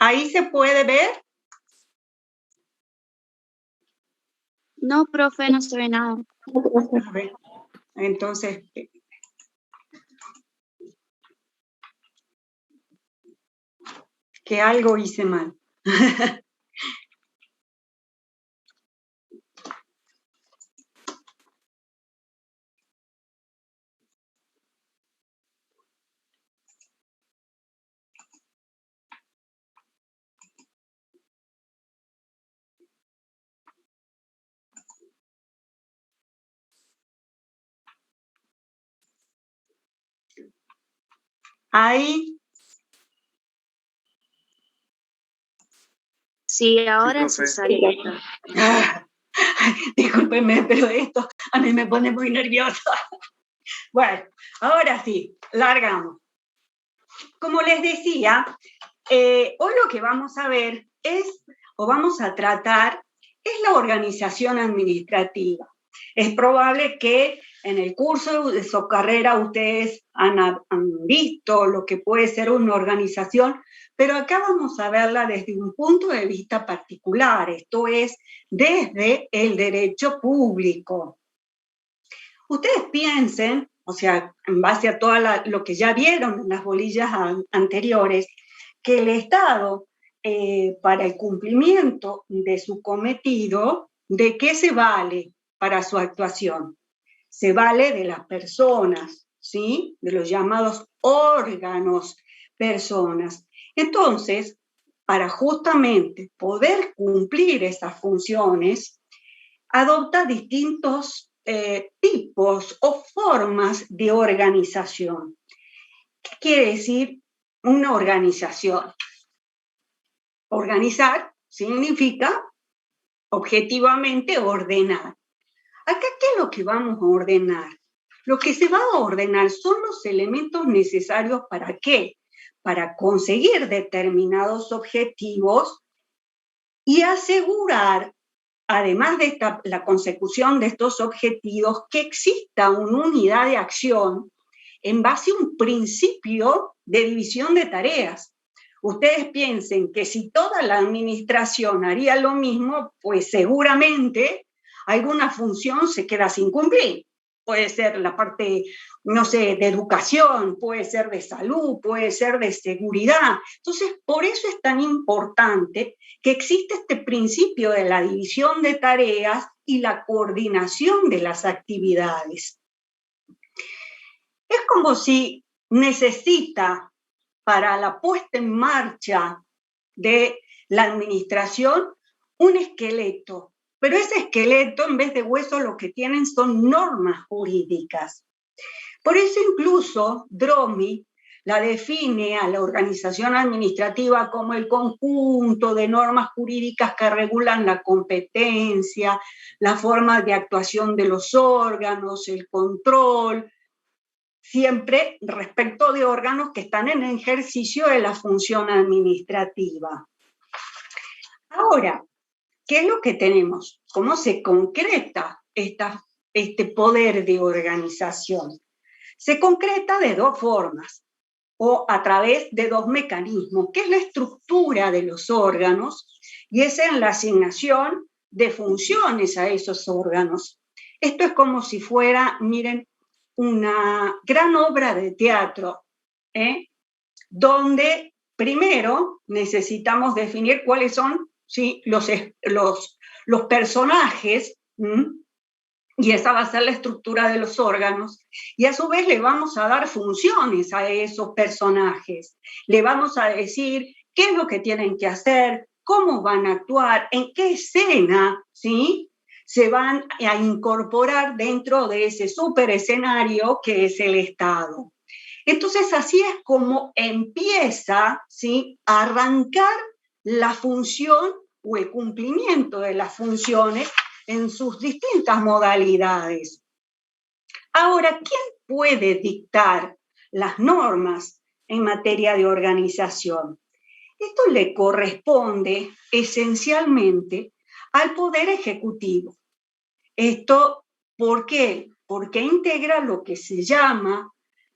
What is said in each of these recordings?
¿Ahí se puede ver? No, profe, no se ve nada. A ver, entonces, que algo hice mal. Ahí. Sí, ahora sí salió. Discúlpenme, pero esto a mí me pone muy nerviosa. Bueno, ahora sí, largamos. Como les decía, hoy lo que vamos a ver vamos a tratar, es la organización administrativa. Es probable que en el curso de su carrera ustedes han visto lo que puede ser una organización, pero acá vamos a verla desde un punto de vista particular, esto es, desde el derecho público. Ustedes piensen, o sea, en base a todo lo que ya vieron en las bolillas anteriores, que el Estado, para el cumplimiento de su cometido, ¿de qué se vale para su actuación? Se vale de las personas, ¿sí? De los llamados órganos personas. Entonces, para justamente poder cumplir esas funciones, adopta distintos tipos o formas de organización. ¿Qué quiere decir una organización? Organizar significa objetivamente ordenar. Acá, ¿qué es lo que vamos a ordenar? Lo que se va a ordenar son los elementos necesarios ¿para qué? Para conseguir determinados objetivos y asegurar, además de la consecución de estos objetivos, que exista una unidad de acción en base a un principio de división de tareas. Ustedes piensen que si toda la administración haría lo mismo, pues seguramente alguna función se queda sin cumplir. Puede ser la parte, no sé, de educación, puede ser de salud, puede ser de seguridad. Entonces, por eso es tan importante que existe este principio de la división de tareas y la coordinación de las actividades. Es como si necesita, para la puesta en marcha de la administración, un esqueleto. Pero ese esqueleto, en vez de hueso, lo que tienen son normas jurídicas. Por eso incluso Dromi la define a la organización administrativa como el conjunto de normas jurídicas que regulan la competencia, la forma de actuación de los órganos, el control, siempre respecto de órganos que están en ejercicio de la función administrativa. Ahora, ¿qué es lo que tenemos? ¿Cómo se concreta este poder de organización? Se concreta de dos formas o a través de dos mecanismos, que es la estructura de los órganos y es en la asignación de funciones a esos órganos. Esto es como si fuera, miren, una gran obra de teatro, donde primero necesitamos definir cuáles son, ¿sí?, los personajes, y esa va a ser la estructura de los órganos, y a su vez le vamos a dar funciones a esos personajes. Le vamos a decir qué es lo que tienen que hacer, cómo van a actuar, en qué escena, ¿sí?, se van a incorporar dentro de ese super escenario que es el Estado. Entonces, así es como empieza, ¿sí?, a arrancar la función o el cumplimiento de las funciones en sus distintas modalidades. Ahora, ¿quién puede dictar las normas en materia de organización? Esto le corresponde esencialmente al Poder Ejecutivo. Esto, ¿por qué? Porque integra lo que se llama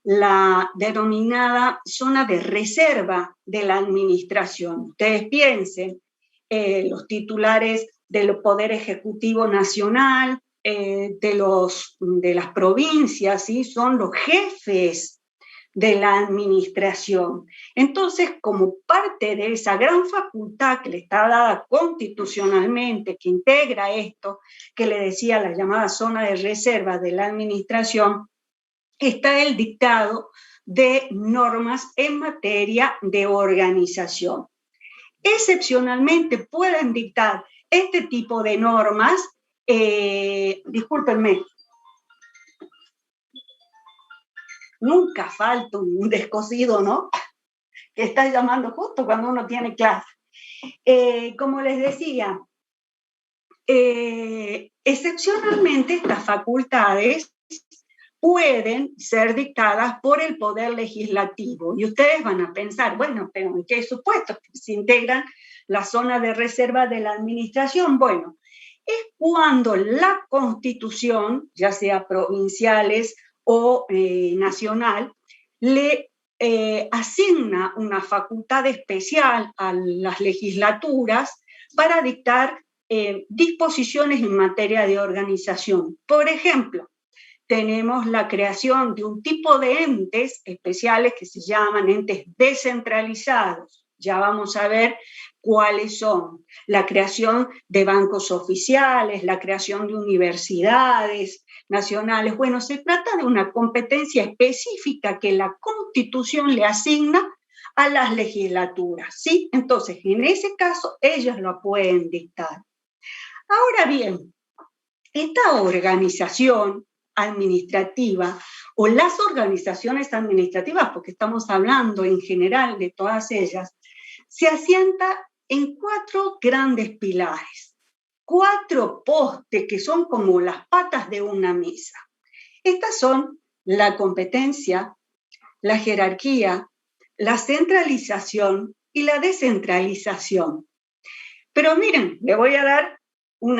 la denominada zona de reserva de la administración. Ustedes piensen, los titulares del Poder Ejecutivo Nacional, de las provincias, ¿sí? Son los jefes de la administración. Entonces, como parte de esa gran facultad que le está dada constitucionalmente, que integra esto, que le decía la llamada zona de reserva de la administración, está el dictado de normas en materia de organización. Excepcionalmente pueden dictar este tipo de normas, discúlpenme, nunca falta un descosido, ¿no? Que está llamando justo cuando uno tiene clase. Como les decía, excepcionalmente estas facultades pueden ser dictadas por el Poder Legislativo. Y ustedes van a pensar, bueno, pero ¿en qué supuesto se integran la zona de reserva de la administración? Bueno, es cuando la Constitución, ya sea provinciales o nacional, le asigna una facultad especial a las legislaturas para dictar disposiciones en materia de organización. Por ejemplo, tenemos la creación de un tipo de entes especiales que se llaman entes descentralizados. Ya vamos a ver cuáles son. La creación de bancos oficiales, la creación de universidades nacionales. Bueno, se trata de una competencia específica que la Constitución le asigna a las legislaturas, ¿sí? Entonces, en ese caso, ellas lo pueden dictar. Ahora bien, esta organización administrativa o las organizaciones administrativas, porque estamos hablando en general de todas ellas, se asienta en 4 grandes pilares, 4 postes que son como las patas de una mesa. Estas son la competencia, la jerarquía, la centralización y la descentralización. Pero miren, le voy a dar un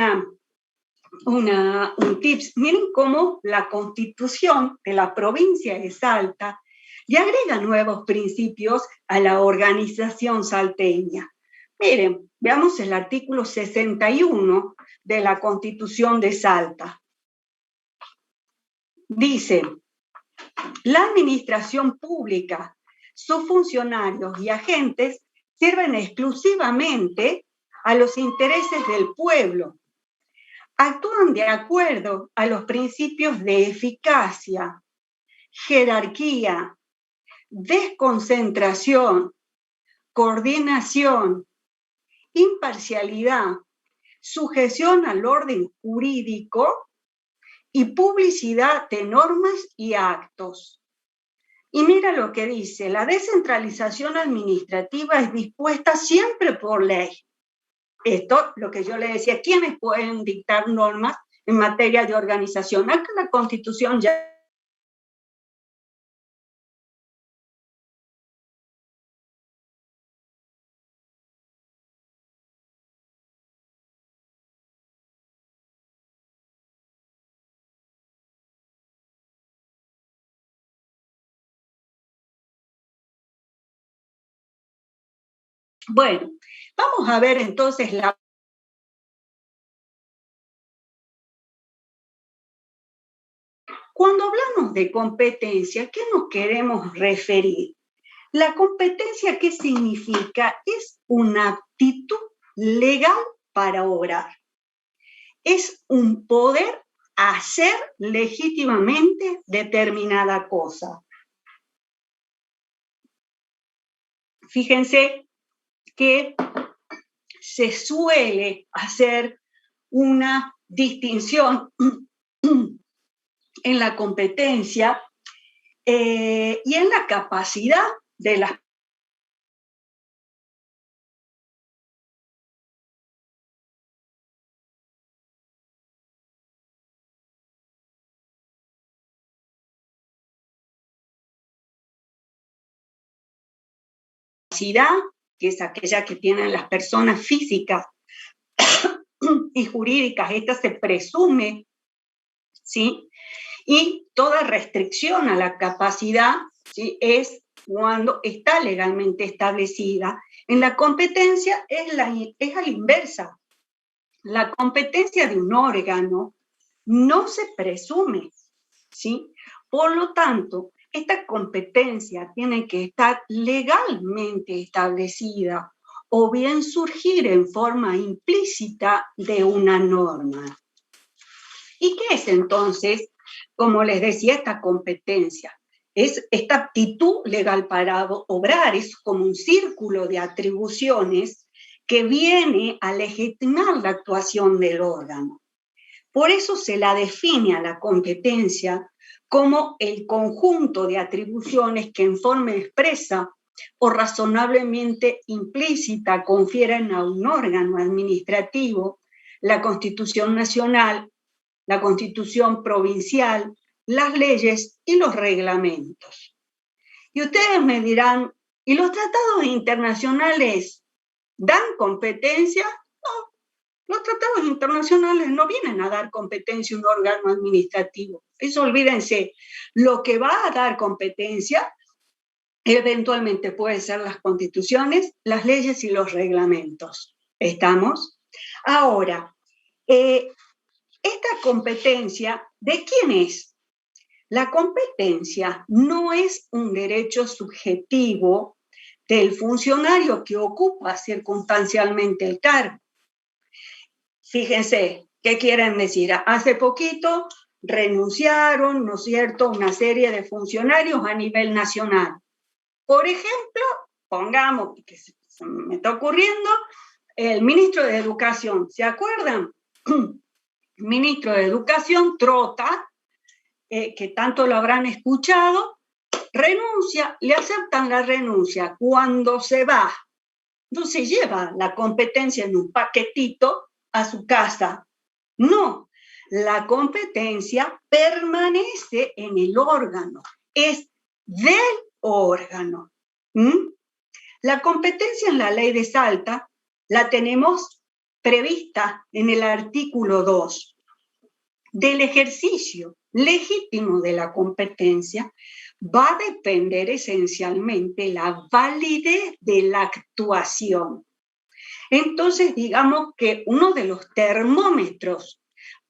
tips. Miren cómo la Constitución de la provincia de Salta le agrega nuevos principios a la organización salteña. Miren, veamos el artículo 61 de la Constitución de Salta. Dice, la administración pública, sus funcionarios y agentes sirven exclusivamente a los intereses del pueblo. Actúan de acuerdo a los principios de eficacia, jerarquía, desconcentración, coordinación, imparcialidad, sujeción al orden jurídico y publicidad de normas y actos. Y mira lo que dice, la descentralización administrativa es dispuesta siempre por ley. Esto, lo que yo le decía, ¿quiénes pueden dictar normas en materia de organización? Acá la Constitución ya Bueno, vamos a ver entonces Cuando hablamos de competencia, ¿qué nos queremos referir? La competencia, ¿qué significa? Es una aptitud legal para obrar. Es un poder hacer legítimamente determinada cosa. Fíjense que se suele hacer una distinción en la competencia y en la capacidad de las capacidad, que es aquella que tienen las personas físicas y jurídicas, esta se presume, ¿sí? Y toda restricción a la capacidad, ¿sí?, es cuando está legalmente establecida. En la competencia es a la inversa. La competencia de un órgano no se presume, ¿sí? Por lo tanto, esta competencia tiene que estar legalmente establecida o bien surgir en forma implícita de una norma. ¿Y qué es entonces, como les decía, esta competencia? Es esta aptitud legal para obrar, es como un círculo de atribuciones que viene a legitimar la actuación del órgano. Por eso se la define a la competencia como el conjunto de atribuciones que en forma expresa o razonablemente implícita confieren a un órgano administrativo la Constitución Nacional, la Constitución Provincial, las leyes y los reglamentos. Y ustedes me dirán, ¿y los tratados internacionales dan competencia? No, los tratados internacionales no vienen a dar competencia a un órgano administrativo. Eso olvídense. Lo que va a dar competencia eventualmente pueden ser las constituciones, las leyes y los reglamentos. ¿Estamos? Ahora, esta competencia, ¿de quién es? La competencia no es un derecho subjetivo del funcionario que ocupa circunstancialmente el cargo. Fíjense, ¿qué quieren decir? Hace poquito renunciaron, ¿no es cierto?, una serie de funcionarios a nivel nacional. Por ejemplo, pongamos, que se me está ocurriendo, el ministro de Educación, ¿se acuerdan? Ministro de Educación, Trota, que tanto lo habrán escuchado, renuncia, le aceptan la renuncia. Cuando se va, no se lleva la competencia en un paquetito a su casa. No, la competencia permanece en el órgano, es del órgano. La competencia en la ley de Salta la tenemos prevista en el artículo 2. Del ejercicio legítimo de la competencia va a depender esencialmente la validez de la actuación. Entonces, digamos que uno de los termómetros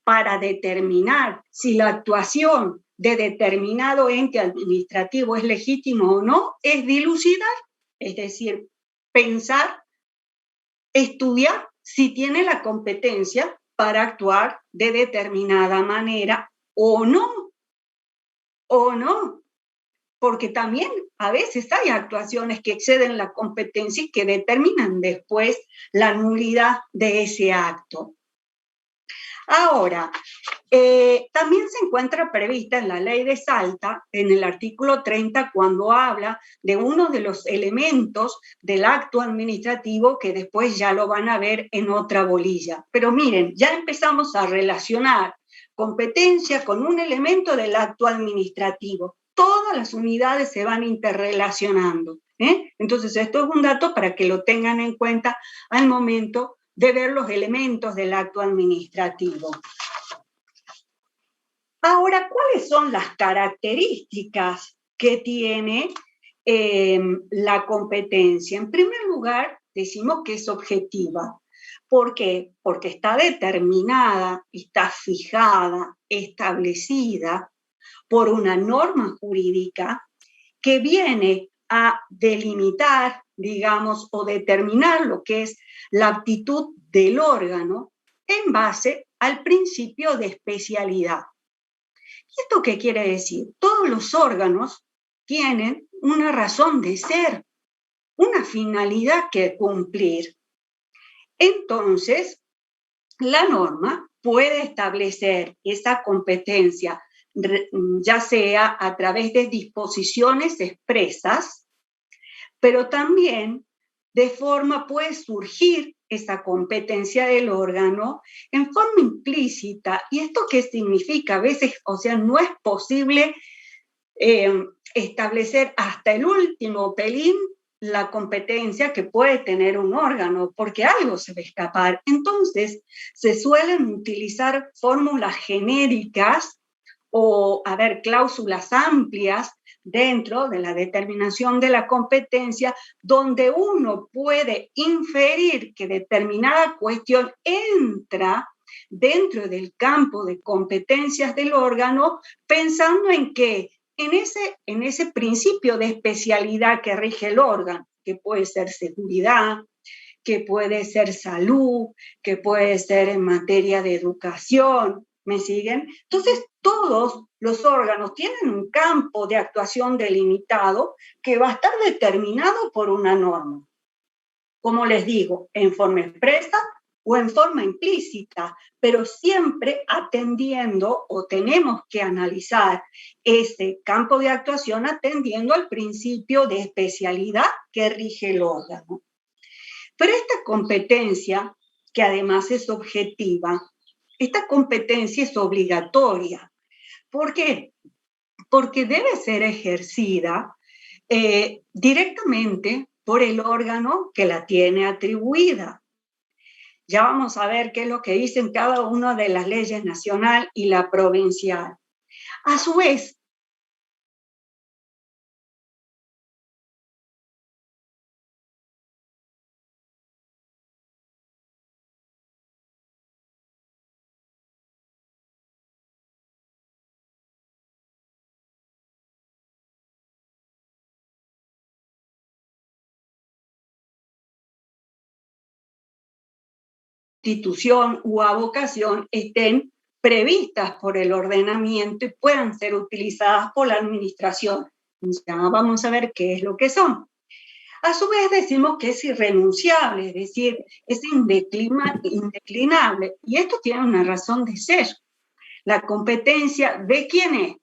para determinar si la actuación de determinado ente administrativo es legítimo o no es dilucidar, es decir, pensar, estudiar si tiene la competencia para actuar de determinada manera o no, porque también a veces hay actuaciones que exceden la competencia y que determinan después la nulidad de ese acto. Ahora, también se encuentra prevista en la ley de Salta, en el artículo 30, cuando habla de uno de los elementos del acto administrativo que después ya lo van a ver en otra bolilla. Pero miren, ya empezamos a relacionar competencia con un elemento del acto administrativo. Todas las unidades se van interrelacionando. Entonces, esto es un dato para que lo tengan en cuenta al momento de ver los elementos del acto administrativo. Ahora, ¿cuáles son las características que tiene la competencia? En primer lugar, decimos que es objetiva. ¿Por qué? Porque está determinada, está fijada, establecida por una norma jurídica que viene a delimitar, digamos, o determinar lo que es la aptitud del órgano en base al principio de especialidad. ¿Esto qué quiere decir? Todos los órganos tienen una razón de ser, una finalidad que cumplir. Entonces, la norma puede establecer esa competencia, ya sea a través de disposiciones expresas, pero también puede surgir esa competencia del órgano en forma implícita. ¿Y esto qué significa? A veces, no es posible establecer hasta el último pelín la competencia que puede tener un órgano, porque algo se va a escapar. Entonces, se suelen utilizar fórmulas genéricas o haber cláusulas amplias dentro de la determinación de la competencia, donde uno puede inferir que determinada cuestión entra dentro del campo de competencias del órgano, pensando en que en ese principio de especialidad que rige el órgano, que puede ser seguridad, que puede ser salud, que puede ser en materia de educación, ¿me siguen? Entonces, todos los órganos tienen un campo de actuación delimitado que va a estar determinado por una norma. Como les digo, en forma expresa o en forma implícita, pero siempre atendiendo, o tenemos que analizar ese campo de actuación atendiendo al principio de especialidad que rige el órgano. Pero esta competencia, que además es objetiva, esta competencia es obligatoria. ¿Por qué? Porque debe ser ejercida directamente por el órgano que la tiene atribuida. Ya vamos a ver qué es lo que dicen cada una de las leyes nacional y la provincial. A su vez, institución u avocación estén previstas por el ordenamiento y puedan ser utilizadas por la administración. Ya vamos a ver qué es lo que son. A su vez decimos que es irrenunciable, es decir, es indeclinable. Y esto tiene una razón de ser. La competencia, ¿de quién es?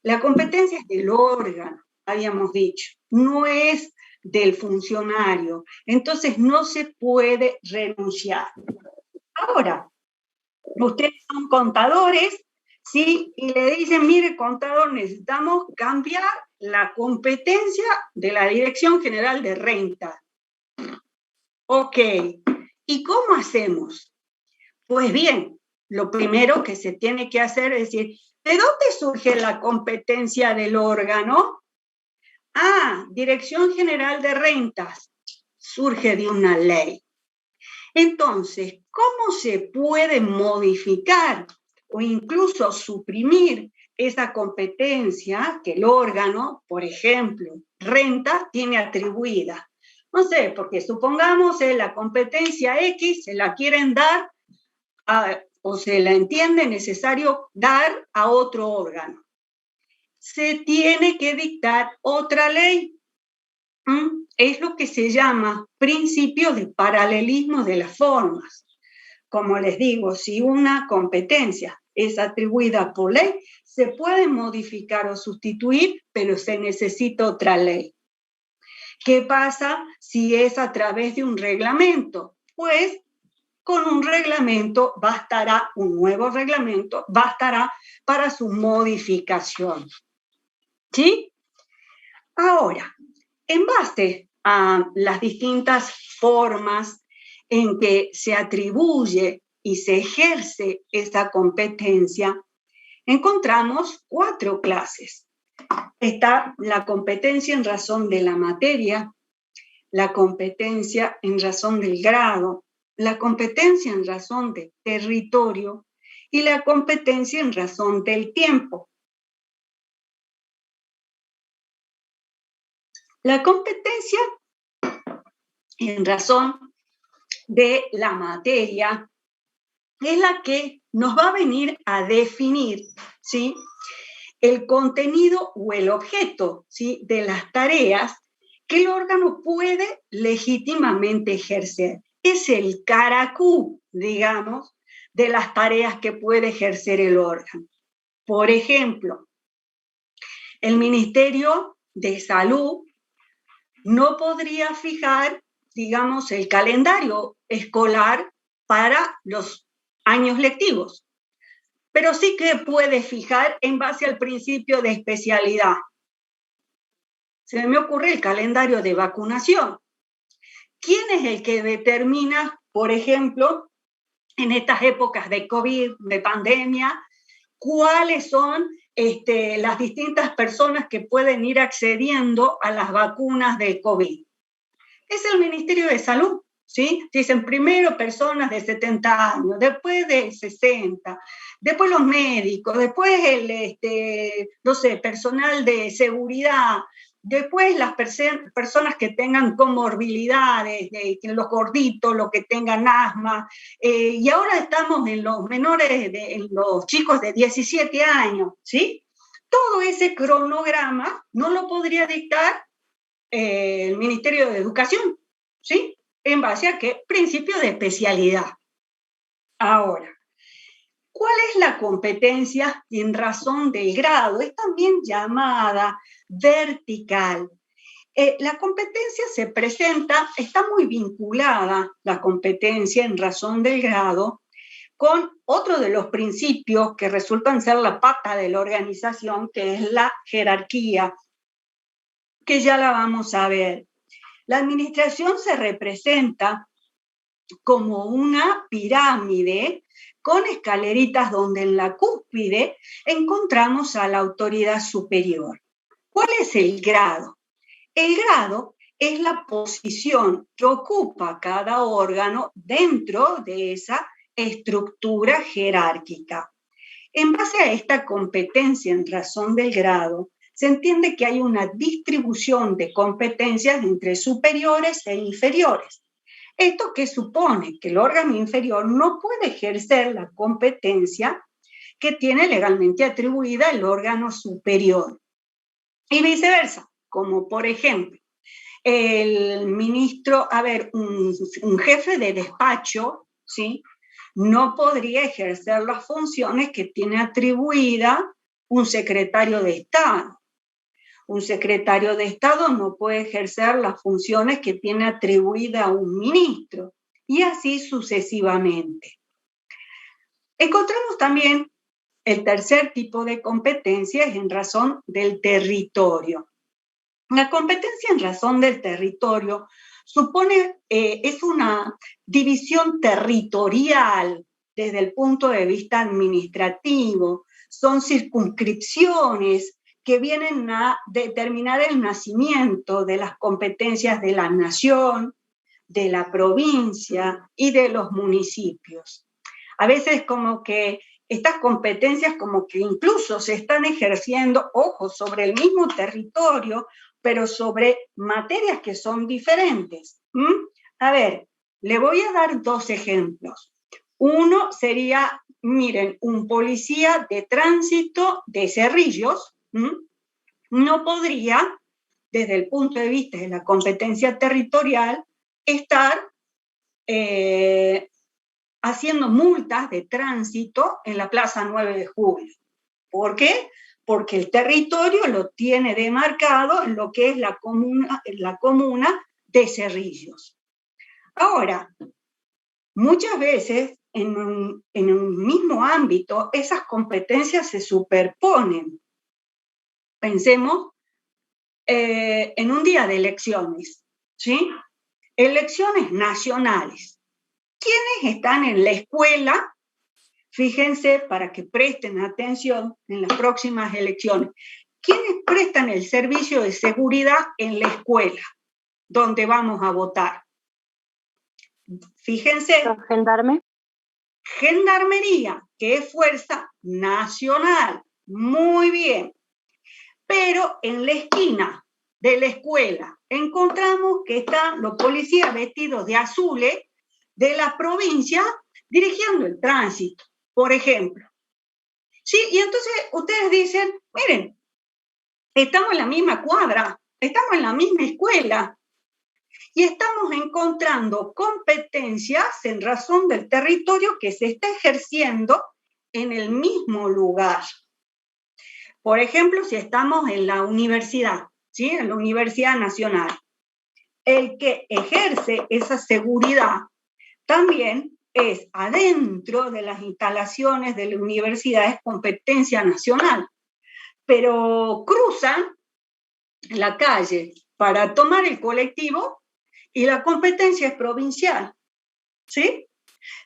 La competencia es del órgano, habíamos dicho, no es del funcionario. Entonces no se puede renunciar. Ahora, ustedes son contadores, ¿sí? Y le dicen, mire, contador, necesitamos cambiar la competencia de la Dirección General de Renta. Ok, ¿y cómo hacemos? Pues bien, lo primero que se tiene que hacer es decir, ¿de dónde surge la competencia del órgano? Ah, Dirección General de Rentas. Surge de una ley. Entonces, ¿cómo se puede modificar o incluso suprimir esa competencia que el órgano, por ejemplo, renta, tiene atribuida? No sé, porque supongamos la competencia X se la quieren dar o se la entiende necesario dar a otro órgano. Se tiene que dictar otra ley. Es lo que se llama principio de paralelismo de las formas. Como les digo, si una competencia es atribuida por ley, se puede modificar o sustituir, pero se necesita otra ley. ¿Qué pasa si es a través de un reglamento? Pues con un reglamento bastará, un nuevo reglamento bastará para su modificación. ¿Sí? Ahora, en base a las distintas formas en que se atribuye y se ejerce esta competencia, encontramos 4 clases. Está la competencia en razón de la materia, la competencia en razón del grado, la competencia en razón del territorio y la competencia en razón del tiempo. La competencia en razón de la materia es la que nos va a venir a definir, ¿sí?, el contenido o el objeto, ¿sí?, de las tareas que el órgano puede legítimamente ejercer. Es el caracú, digamos, de las tareas que puede ejercer el órgano. Por ejemplo, el Ministerio de Salud no podría fijar, digamos, el calendario escolar para los años lectivos, pero sí que puede fijar en base al principio de especialidad. Se me ocurre el calendario de vacunación. ¿Quién es el que determina, por ejemplo, en estas épocas de COVID, de pandemia, cuáles son las distintas personas que pueden ir accediendo a las vacunas de COVID. Es el Ministerio de Salud, ¿sí? Dicen primero personas de 70 años, después de 60, después los médicos, después personal de seguridad, después las personas que tengan comorbilidades, los gorditos, los que tengan asma, y ahora estamos en los menores, en los chicos de 17 años, ¿sí? Todo ese cronograma no lo podría dictar el Ministerio de Educación, ¿sí? ¿En base a qué? Principio de especialidad. Ahora, ¿cuál es la competencia en razón del grado? Es también llamada vertical. La competencia se presenta, está muy vinculada, la competencia en razón del grado, con otro de los principios que resultan ser la pata de la organización, que es la jerarquía, que ya la vamos a ver. La administración se representa como una pirámide con escaleritas donde en la cúspide encontramos a la autoridad superior. ¿Cuál es el grado? El grado es la posición que ocupa cada órgano dentro de esa estructura jerárquica. En base a esta competencia en razón del grado, se entiende que hay una distribución de competencias entre superiores e inferiores. ¿Esto qué supone? Que el órgano inferior no puede ejercer la competencia que tiene legalmente atribuida el órgano superior. Y viceversa, como por ejemplo, el ministro, un jefe de despacho, ¿sí? No podría ejercer las funciones que tiene atribuida un secretario de Estado. Un secretario de Estado no puede ejercer las funciones que tiene atribuida un ministro, y así sucesivamente. Encontramos también el tercer tipo de competencias en razón del territorio. La competencia en razón del territorio supone, es una división territorial desde el punto de vista administrativo, son circunscripciones que vienen a determinar el nacimiento de las competencias de la nación, de la provincia y de los municipios. A veces como que estas competencias como que incluso se están ejerciendo, ojo, sobre el mismo territorio, pero sobre materias que son diferentes. A ver, le voy a dar dos ejemplos. Uno sería, miren, un policía de tránsito de Cerrillos no podría, desde el punto de vista de la competencia territorial, estar haciendo multas de tránsito en la Plaza 9 de Julio. ¿Por qué? Porque el territorio lo tiene demarcado en lo que es la comuna de Cerrillos. Ahora, muchas veces en un mismo ámbito esas competencias se superponen. Pensemos en un día de elecciones, ¿sí? Elecciones nacionales. ¿Quiénes están en la escuela? Fíjense para que presten atención en las próximas elecciones. ¿Quiénes prestan el servicio de seguridad en la escuela donde vamos a votar? Fíjense. ¿Los gendarmes? Gendarmería, que es fuerza nacional. Muy bien. Pero en la esquina de la escuela encontramos que están los policías vestidos de azules de la provincia dirigiendo el tránsito, por ejemplo. Sí, y entonces ustedes dicen, miren, estamos en la misma cuadra, estamos en la misma escuela y estamos encontrando competencias en razón del territorio que se está ejerciendo en el mismo lugar. Por ejemplo, si estamos en la universidad, ¿sí? En la Universidad Nacional, el que ejerce esa seguridad también es adentro de las instalaciones de la universidad, es competencia nacional, pero cruzan la calle para tomar el colectivo y la competencia es provincial, ¿sí?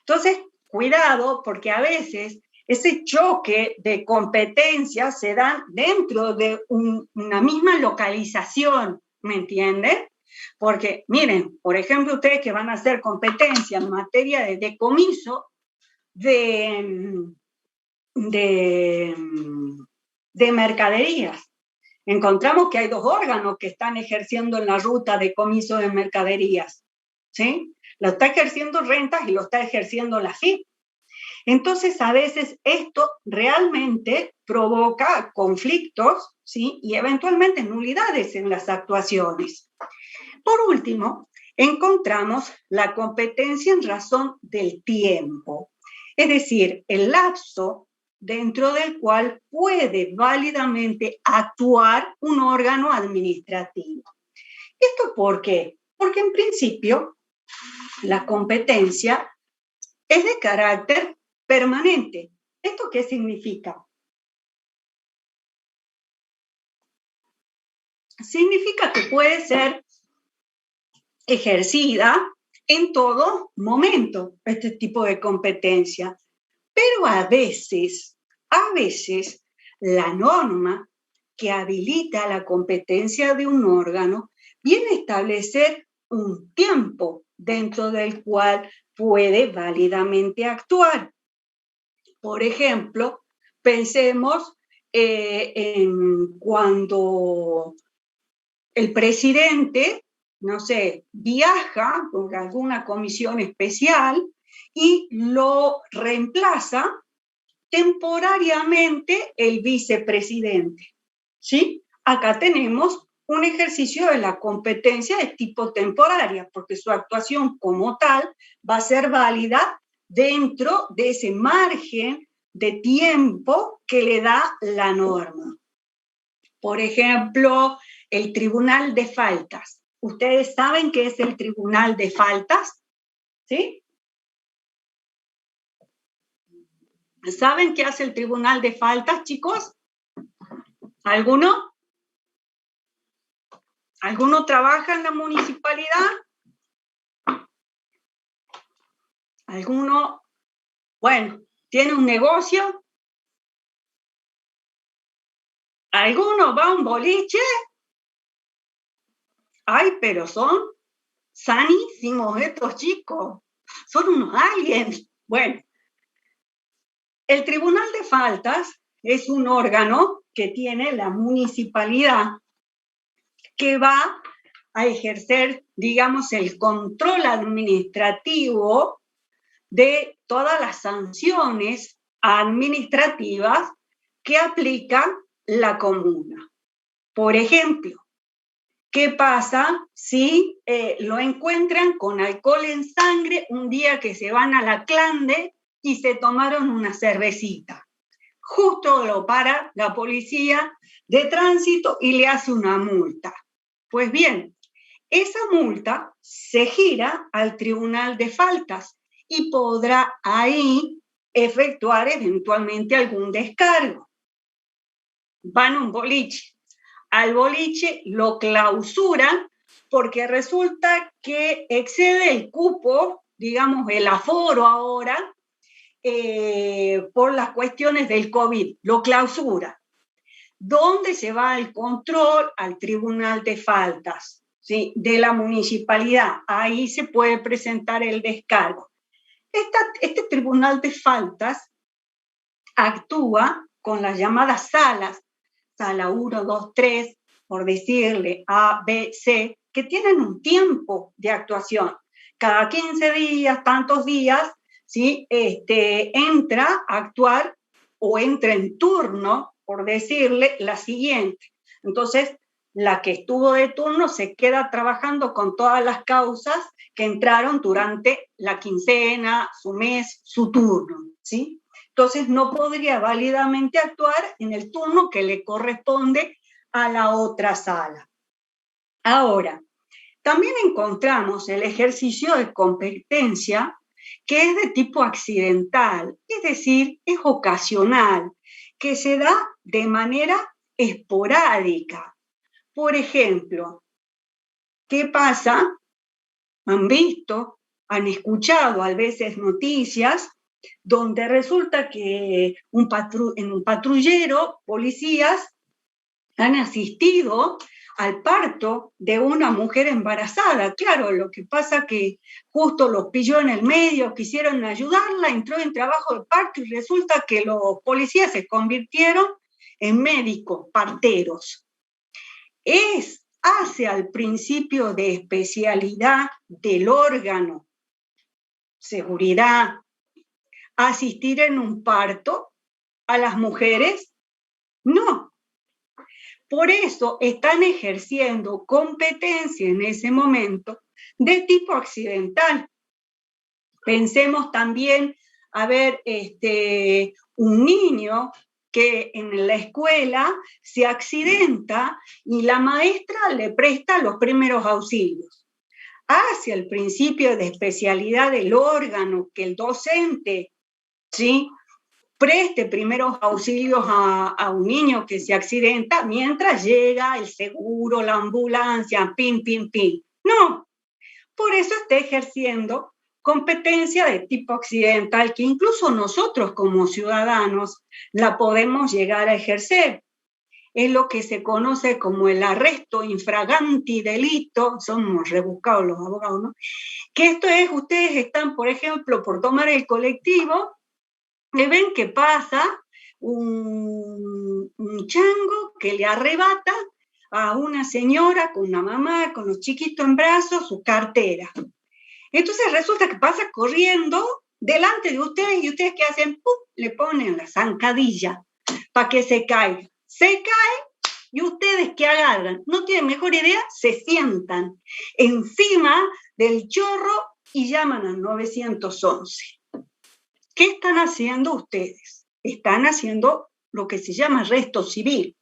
Entonces, cuidado, porque a veces Ese choque de competencias se da dentro de una misma localización, ¿me entienden? Porque, miren, por ejemplo, ustedes que van a hacer competencia en materia de decomiso de mercaderías. Encontramos que hay dos órganos que están ejerciendo en la ruta de comiso de mercaderías, ¿sí? Lo está ejerciendo Rentas y lo está ejerciendo la FIP. Entonces, a veces esto realmente provoca conflictos, ¿sí? Y eventualmente nulidades en las actuaciones. Por último, encontramos la competencia en razón del tiempo, es decir, el lapso dentro del cual puede válidamente actuar un órgano administrativo. ¿Esto por qué? Porque en principio la competencia es de carácter permanente. ¿Esto qué significa? Significa que puede ser ejercida en todo momento este tipo de competencia. Pero a veces, la norma que habilita la competencia de un órgano viene a establecer un tiempo dentro del cual puede válidamente actuar. Por ejemplo, pensemos en cuando el presidente, no sé, viaja por alguna comisión especial y lo reemplaza temporariamente el vicepresidente, ¿sí? Acá tenemos un ejercicio de la competencia de tipo temporaria, porque su actuación como tal va a ser válida dentro de ese margen de tiempo que le da la norma. Por ejemplo, el Tribunal de Faltas. ¿Ustedes saben qué es el Tribunal de Faltas? ¿Sí? ¿Saben qué hace el Tribunal de Faltas, chicos? ¿Alguno? ¿Alguno trabaja en la municipalidad? ¿Alguno, bueno, tiene un negocio? ¿Alguno va a un boliche? Ay, pero son sanísimos estos chicos. Son unos aliens. Bueno, el Tribunal de Faltas es un órgano que tiene la municipalidad que va a ejercer, digamos, el control administrativo de todas las sanciones administrativas que aplica la comuna. Por ejemplo, ¿qué pasa si lo encuentran con alcohol en sangre un día que se van a la Clande y se tomaron una cervecita? Justo lo para la policía de tránsito y le hace una multa. Pues bien, esa multa se gira al Tribunal de Faltas y podrá ahí efectuar eventualmente algún descargo. Van a un boliche. Al boliche lo clausuran porque resulta que excede el cupo, digamos, el aforo ahora, por las cuestiones del COVID. Lo clausura. ¿Dónde se va el control? Al Tribunal de Faltas, ¿sí? De la municipalidad. Ahí se puede presentar el descargo. Este Tribunal de Faltas actúa con las llamadas salas, sala 1, 2, 3, por decirle A, B, C, que tienen un tiempo de actuación. Cada 15 días, tantos días, ¿sí? Entra a actuar o entra en turno, por decirle, la siguiente. Entonces, la que estuvo de turno se queda trabajando con todas las causas que entraron durante la quincena, su mes, su turno, ¿sí? Entonces, no podría válidamente actuar en el turno que le corresponde a la otra sala. Ahora, también encontramos el ejercicio de competencia que es de tipo accidental, es decir, es ocasional, que se da de manera esporádica. Por ejemplo, ¿qué pasa? Han visto, han escuchado a veces noticias donde resulta que en un patrullero, policías han asistido al parto de una mujer embarazada. Claro, lo que pasa que justo los pilló en el medio, quisieron ayudarla, entró en trabajo de parto y resulta que los policías se convirtieron en médicos parteros. Hace al principio de especialidad del órgano, seguridad, asistir en un parto a las mujeres. No. Por eso están ejerciendo competencia en ese momento de tipo accidental. Pensemos también, a ver, un niño que en la escuela se accidenta y la maestra le presta los primeros auxilios. Hacia el principio de especialidad del órgano que el docente, ¿sí?, preste primeros auxilios a un niño que se accidenta mientras llega el seguro, la ambulancia, pin. No, por eso está ejerciendo competencia de tipo accidental que incluso nosotros como ciudadanos la podemos llegar a ejercer. Es lo que se conoce como el arresto infraganti delito, somos rebuscados los abogados, ¿no? Que esto es, ustedes están, por ejemplo, por tomar el colectivo, le ven que pasa un chango que le arrebata a una señora con una mamá, con los chiquitos en brazos, su cartera. Entonces resulta que pasa corriendo delante de ustedes y ustedes ¿qué hacen? ¡Pum! Le ponen la zancadilla para que se caiga. Se cae y ustedes ¿qué agarran? No tienen mejor idea, se sientan encima del chorro y llaman al 911. ¿Qué están haciendo ustedes? Están haciendo lo que se llama arresto civil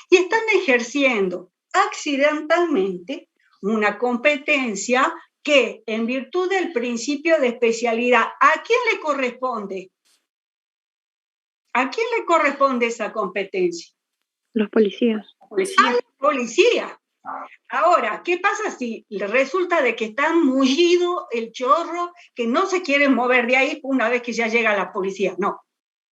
y están ejerciendo accidentalmente una competencia que, en virtud del principio de especialidad, ¿a quién le corresponde? ¿A quién le corresponde esa competencia? Los policías. A la policía. Ahora, ¿qué pasa si resulta de que está mullido el chorro, que no se quieren mover de ahí una vez que ya llega la policía? No,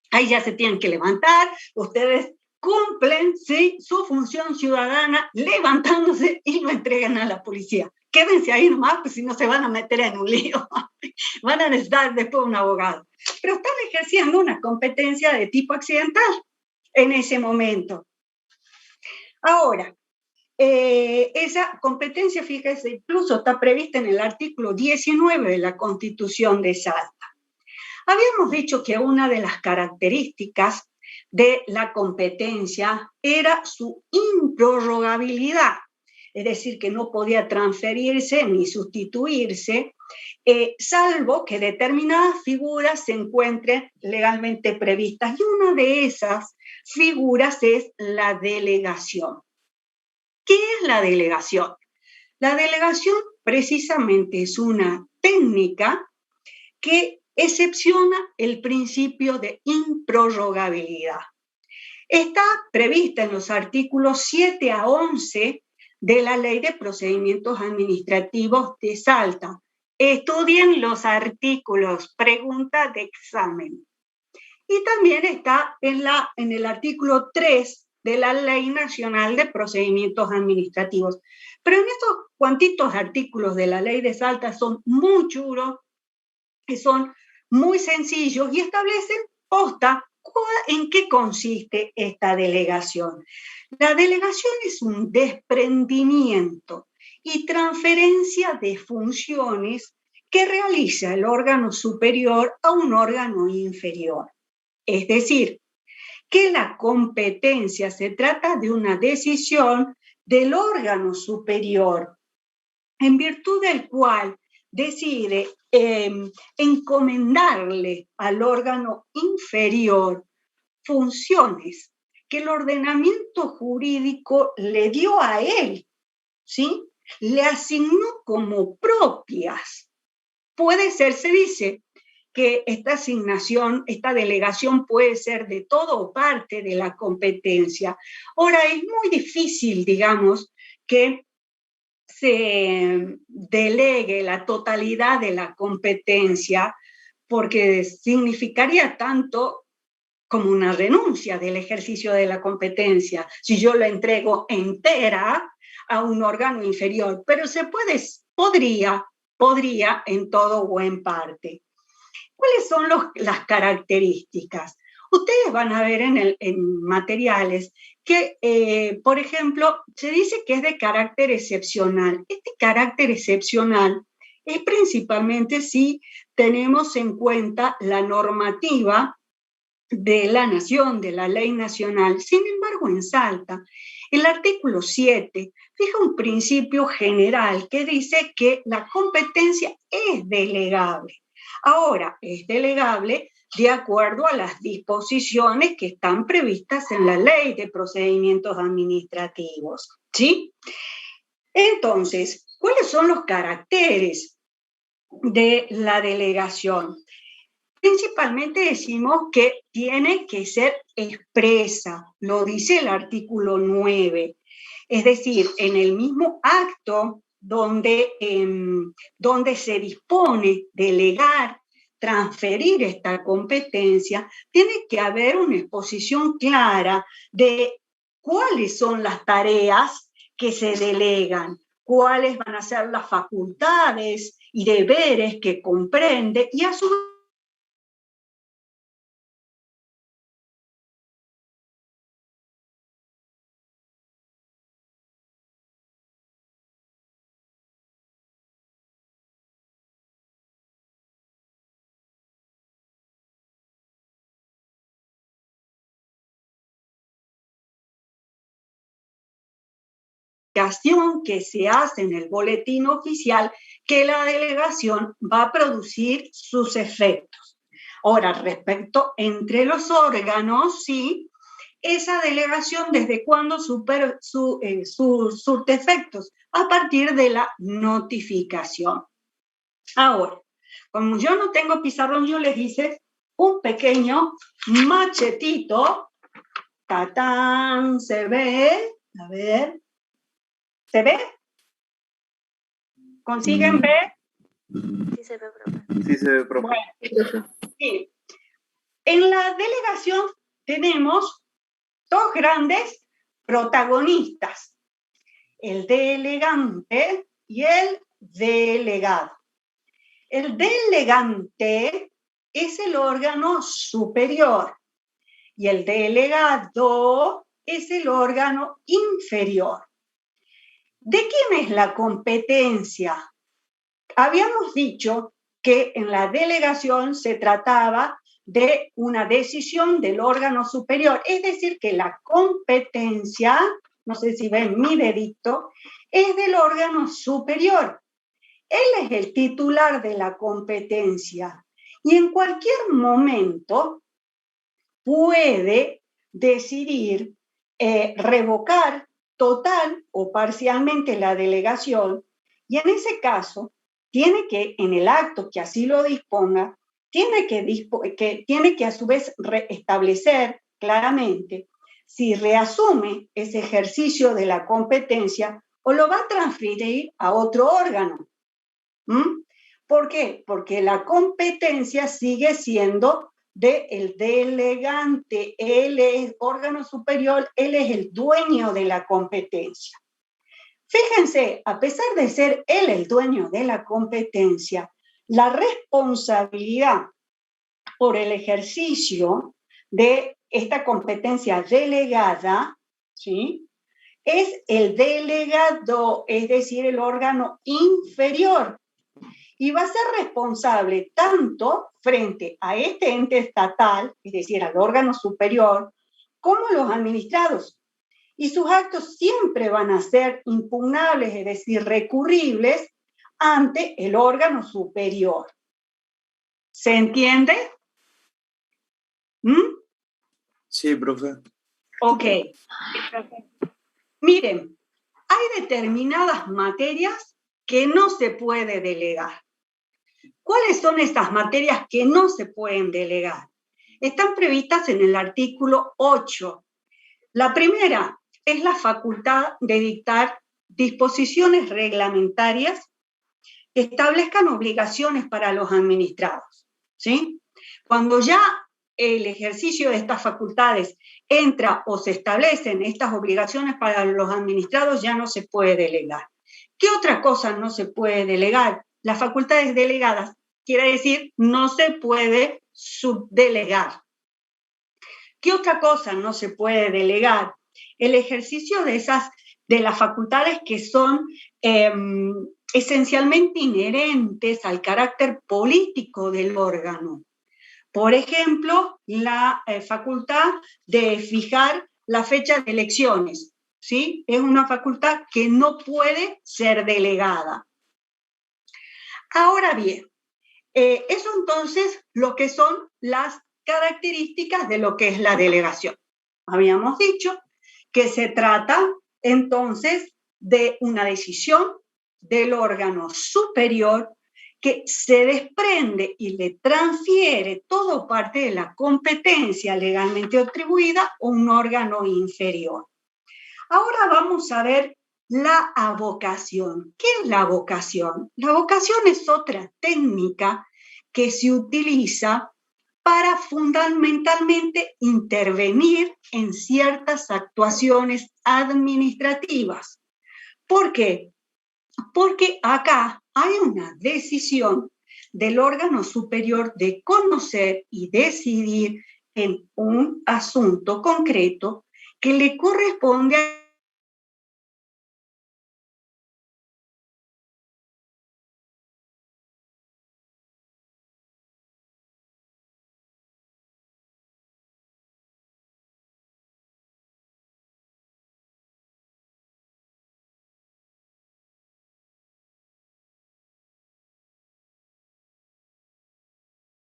ahí ya se tienen que levantar, ustedes cumplen, ¿sí?, su función ciudadana levantándose y lo entregan a la policía. Quédense ahí nomás, pues si no se van a meter en un lío. Van a necesitar después un abogado. Pero están ejerciendo una competencia de tipo accidental en ese momento. Ahora, esa competencia, fíjese, incluso está prevista en el artículo 19 de la Constitución de Salta. Habíamos dicho que una de las características de la competencia era su improrrogabilidad, es decir, que no podía transferirse ni sustituirse, salvo que determinadas figuras se encuentren legalmente previstas. Y una de esas figuras es la delegación. ¿Qué es la delegación? La delegación precisamente es una técnica que excepciona el principio de improrrogabilidad. Está prevista en los artículos 7 a 11 de la Ley de Procedimientos Administrativos de Salta. Estudien los artículos, pregunta de examen. Y también está en el artículo 3 de la Ley Nacional de Procedimientos Administrativos. Pero en estos cuantitos artículos de la Ley de Salta son muy chulos, que son muy sencillos y establecen posta en qué consiste esta delegación. La delegación es un desprendimiento y transferencia de funciones que realiza el órgano superior a un órgano inferior. Es decir, que la competencia se trata de una decisión del órgano superior, en virtud del cual decide encomendarle al órgano inferior funciones que el ordenamiento jurídico le dio a él, ¿sí? Le asignó como propias. Puede ser, se dice, que esta asignación, esta delegación puede ser de todo o parte de la competencia. Ahora, es muy difícil, digamos, que se delegue la totalidad de la competencia porque significaría tanto como una renuncia del ejercicio de la competencia, si yo la entrego entera a un órgano inferior, pero podría en todo o en parte. ¿Cuáles son las características? Ustedes van a ver en materiales que, por ejemplo, se dice que es de carácter excepcional. Este carácter excepcional es principalmente si tenemos en cuenta la normativa de la nación, de la ley nacional. Sin embargo, en Salta, el artículo 7 fija un principio general que dice que la competencia es delegable. Ahora, es delegable de acuerdo a las disposiciones que están previstas en la Ley de Procedimientos Administrativos, ¿sí? Entonces, ¿cuáles son los caracteres de la delegación? Principalmente decimos que tiene que ser expresa, lo dice el artículo 9. Es decir, en el mismo acto donde se dispone delegar, transferir esta competencia, tiene que haber una exposición clara de cuáles son las tareas que se delegan, cuáles van a ser las facultades y deberes que comprende, y a su vez que se hace en el boletín oficial que la delegación va a producir sus efectos. Ahora, respecto entre los órganos, sí, esa delegación, ¿desde cuándo surte efectos? A partir de la notificación. Ahora, como yo no tengo pizarrón, yo les hice un pequeño machetito. ¡Tatán! ¿Se ve? A ver. ¿Se ve? ¿Consiguen ver? Sí se ve, profe. Sí se ve, profe. Bueno, sí. En la delegación tenemos dos grandes protagonistas, el delegante y el delegado. El delegante es el órgano superior y el delegado es el órgano inferior. ¿De quién es la competencia? Habíamos dicho que en la delegación se trataba de una decisión del órgano superior, es decir, que la competencia, no sé si ven mi dedito, es del órgano superior. Él es el titular de la competencia y en cualquier momento puede decidir revocar total o parcialmente la delegación, y en ese caso tiene que, en el acto que así lo disponga, tiene que a su vez establecer claramente si reasume ese ejercicio de la competencia o lo va a transferir a otro órgano. ¿Por qué? Porque la competencia sigue siendo del delegante. Él es órgano superior, él es el dueño de la competencia. Fíjense, a pesar de ser él el dueño de la competencia, la responsabilidad por el ejercicio de esta competencia delegada, ¿sí?, es el delegado, es decir, el órgano inferior. Y va a ser responsable tanto frente a este ente estatal, es decir, al órgano superior, como los administrados. Y sus actos siempre van a ser impugnables, es decir, recurribles ante el órgano superior. ¿Se entiende? Sí, profe. Ok. Miren, hay determinadas materias que no se puede delegar. ¿Cuáles son estas materias que no se pueden delegar? Están previstas en el artículo 8. La primera es la facultad de dictar disposiciones reglamentarias que establezcan obligaciones para los administrados, ¿sí? Cuando ya el ejercicio de estas facultades entra o se establecen estas obligaciones para los administrados, ya no se puede delegar. ¿Qué otra cosa no se puede delegar? Las facultades delegadas, quiere decir, no se puede subdelegar. ¿Qué otra cosa no se puede delegar? El ejercicio de las facultades que son esencialmente inherentes al carácter político del órgano. Por ejemplo, la facultad de fijar la fecha de elecciones, ¿sí? Es una facultad que no puede ser delegada. Ahora bien, eso entonces lo que son las características de lo que es la delegación. Habíamos dicho que se trata entonces de una decisión del órgano superior que se desprende y le transfiere todo parte de la competencia legalmente atribuida a un órgano inferior. Ahora vamos a ver la avocación. ¿Qué es la avocación? La avocación es otra técnica que se utiliza para fundamentalmente intervenir en ciertas actuaciones administrativas. ¿Por qué? Porque acá hay una decisión del órgano superior de conocer y decidir en un asunto concreto que le corresponde a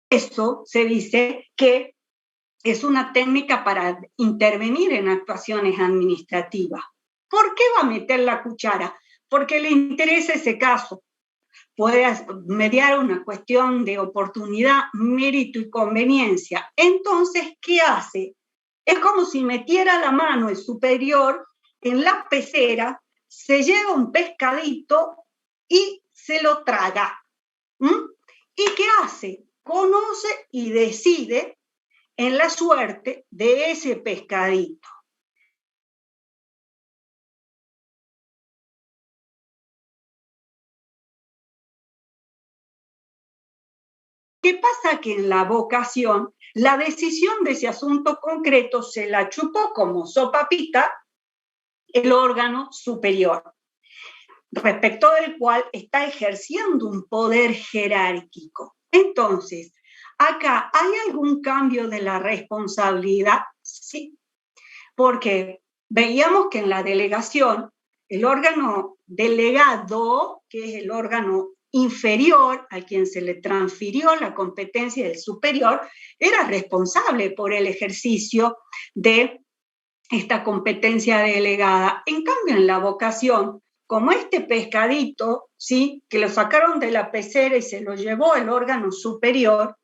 eso se dice que es una técnica para intervenir en actuaciones administrativas. ¿Por qué va a meter la cuchara? Porque le interesa ese caso. Puede mediar una cuestión de oportunidad, mérito y conveniencia. Entonces, ¿qué hace? Es como si metiera la mano el superior en la pecera, se lleva un pescadito y se lo traga. ¿Y qué hace? Conoce y decide en la suerte de ese pescadito. ¿Qué pasa? Que en la vocación, la decisión de ese asunto concreto se la chupó como sopapita el órgano superior, respecto del cual está ejerciendo un poder jerárquico. Entonces, acá, ¿hay algún cambio de la responsabilidad? Sí, porque veíamos que en la delegación, el órgano delegado, que es el órgano inferior a quien se le transfirió la competencia del superior, era responsable por el ejercicio de esta competencia delegada. En cambio, en la vocación, como este pescadito, ¿sí?, que lo sacaron de la pecera y se lo llevó el órgano superior,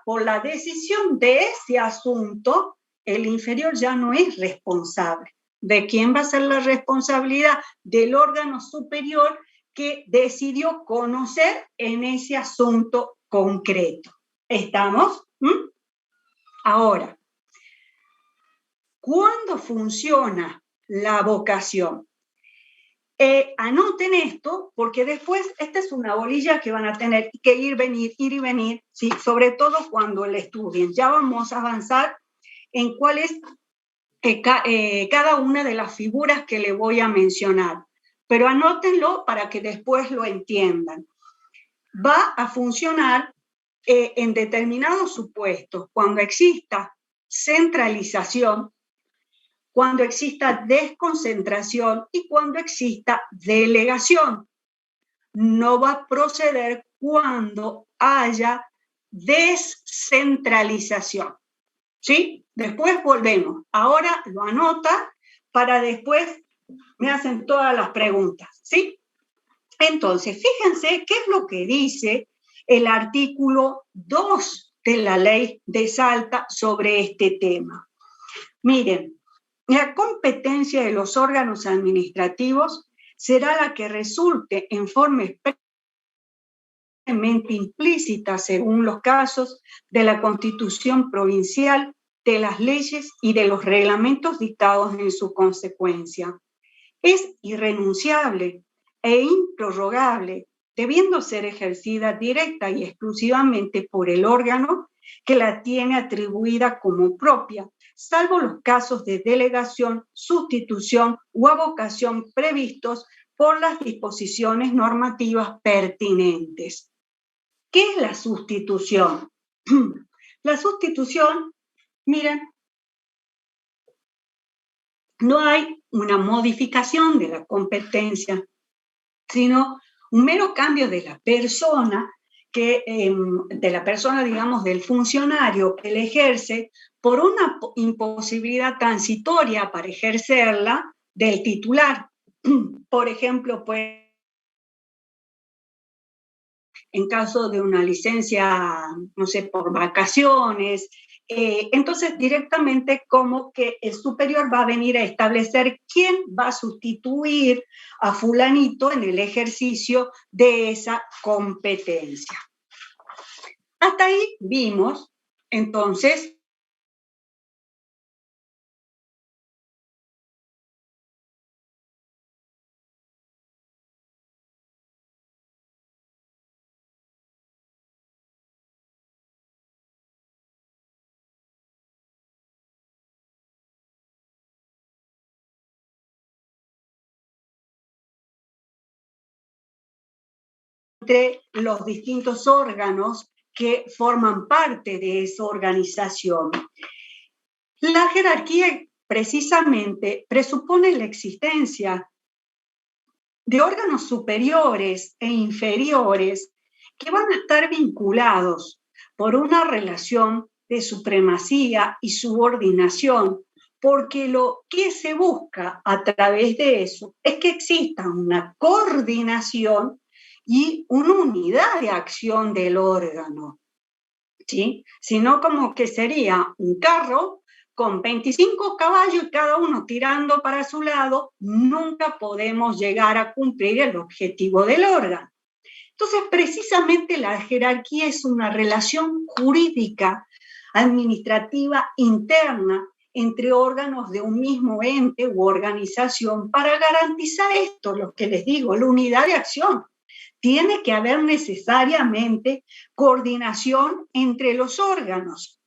por la decisión de ese asunto, el inferior ya no es responsable. ¿De quién va a ser la responsabilidad? Del órgano superior que decidió conocer en ese asunto concreto. ¿Estamos? Ahora, ¿cuándo funciona la vocación? Anoten esto, porque después esta es una bolilla que van a tener que ir y venir, ¿sí?, sobre todo cuando la estudien. Ya vamos a avanzar en cuál es cada una de las figuras que le voy a mencionar. Pero anótenlo para que después lo entiendan. Va a funcionar en determinados supuestos, cuando exista centralización, cuando exista desconcentración y cuando exista delegación. No va a proceder cuando haya descentralización. ¿Sí? Después volvemos. Ahora lo anota para después me hacen todas las preguntas. ¿Sí? Entonces, fíjense qué es lo que dice el artículo 2 de la ley de Salta sobre este tema. Miren, la competencia de los órganos administrativos será la que resulte en forma implícita según los casos de la Constitución provincial, de las leyes y de los reglamentos dictados en su consecuencia. Es irrenunciable e improrrogable, debiendo ser ejercida directa y exclusivamente por el órgano que la tiene atribuida como propia, salvo los casos de delegación, sustitución u avocación previstos por las disposiciones normativas pertinentes. ¿Qué es la sustitución? La sustitución, miren, no hay una modificación de la competencia, sino un mero cambio de la persona, digamos, del funcionario que la ejerce por una imposibilidad transitoria para ejercerla del titular. Por ejemplo, pues, en caso de una licencia, no sé, por vacaciones, entonces directamente como que el superior va a venir a establecer quién va a sustituir a fulanito en el ejercicio de esa competencia. Hasta ahí vimos, entonces, entre los distintos órganos que forman parte de esa organización. La jerarquía precisamente presupone la existencia de órganos superiores e inferiores que van a estar vinculados por una relación de supremacía y subordinación, porque lo que se busca a través de eso es que exista una coordinación y una unidad de acción del órgano, ¿sí? Sino como que sería un carro con 25 caballos y cada uno tirando para su lado, nunca podemos llegar a cumplir el objetivo del órgano. Entonces, precisamente la jerarquía es una relación jurídica, administrativa interna entre órganos de un mismo ente u organización para garantizar esto, lo que les digo, la unidad de acción. Tiene que haber necesariamente coordinación entre los órganos.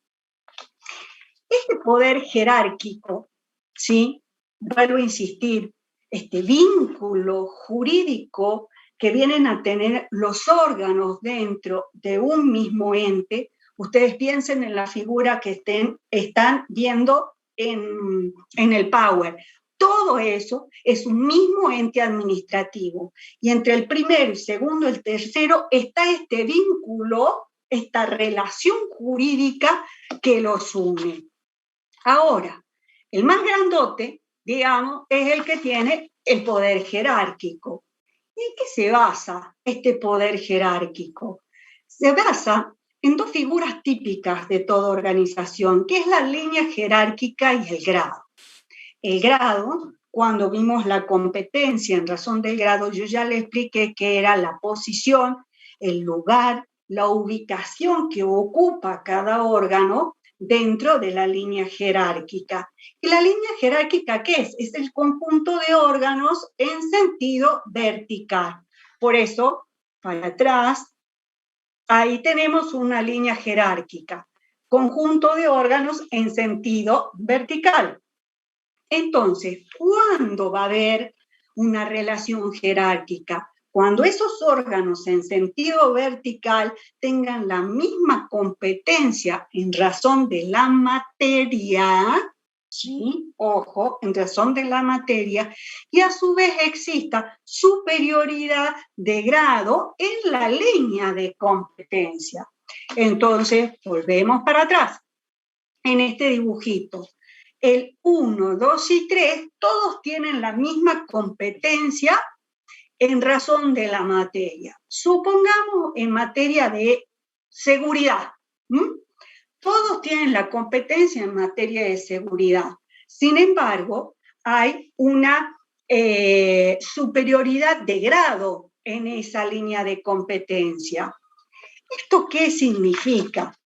Este poder jerárquico, ¿sí? Vuelvo a insistir, este vínculo jurídico que vienen a tener los órganos dentro de un mismo ente, ustedes piensen en la figura que están viendo en el Power. Todo eso es un mismo ente administrativo. Y entre el primero, el segundo, el tercero, está este vínculo, esta relación jurídica que los une. Ahora, el más grandote, digamos, es el que tiene el poder jerárquico. ¿Y en qué se basa este poder jerárquico? Se basa en dos figuras típicas de toda organización, que es la línea jerárquica y el grado. El grado, cuando vimos la competencia en razón del grado, yo ya le expliqué que era la posición, el lugar, la ubicación que ocupa cada órgano dentro de la línea jerárquica. ¿Y la línea jerárquica qué es? Es el conjunto de órganos en sentido vertical. Por eso, para atrás, ahí tenemos una línea jerárquica, conjunto de órganos en sentido vertical. Entonces, ¿cuándo va a haber una relación jerárquica? Cuando esos órganos en sentido vertical tengan la misma competencia en razón de la materia, ¿sí? Ojo, en razón de la materia, y a su vez exista superioridad de grado en la línea de competencia. Entonces, volvemos para atrás en este dibujito. El 1, 2 y 3, todos tienen la misma competencia en razón de la materia. Supongamos en materia de seguridad. Todos tienen la competencia en materia de seguridad. Sin embargo, hay una superioridad de grado en esa línea de competencia. ¿Esto qué significa?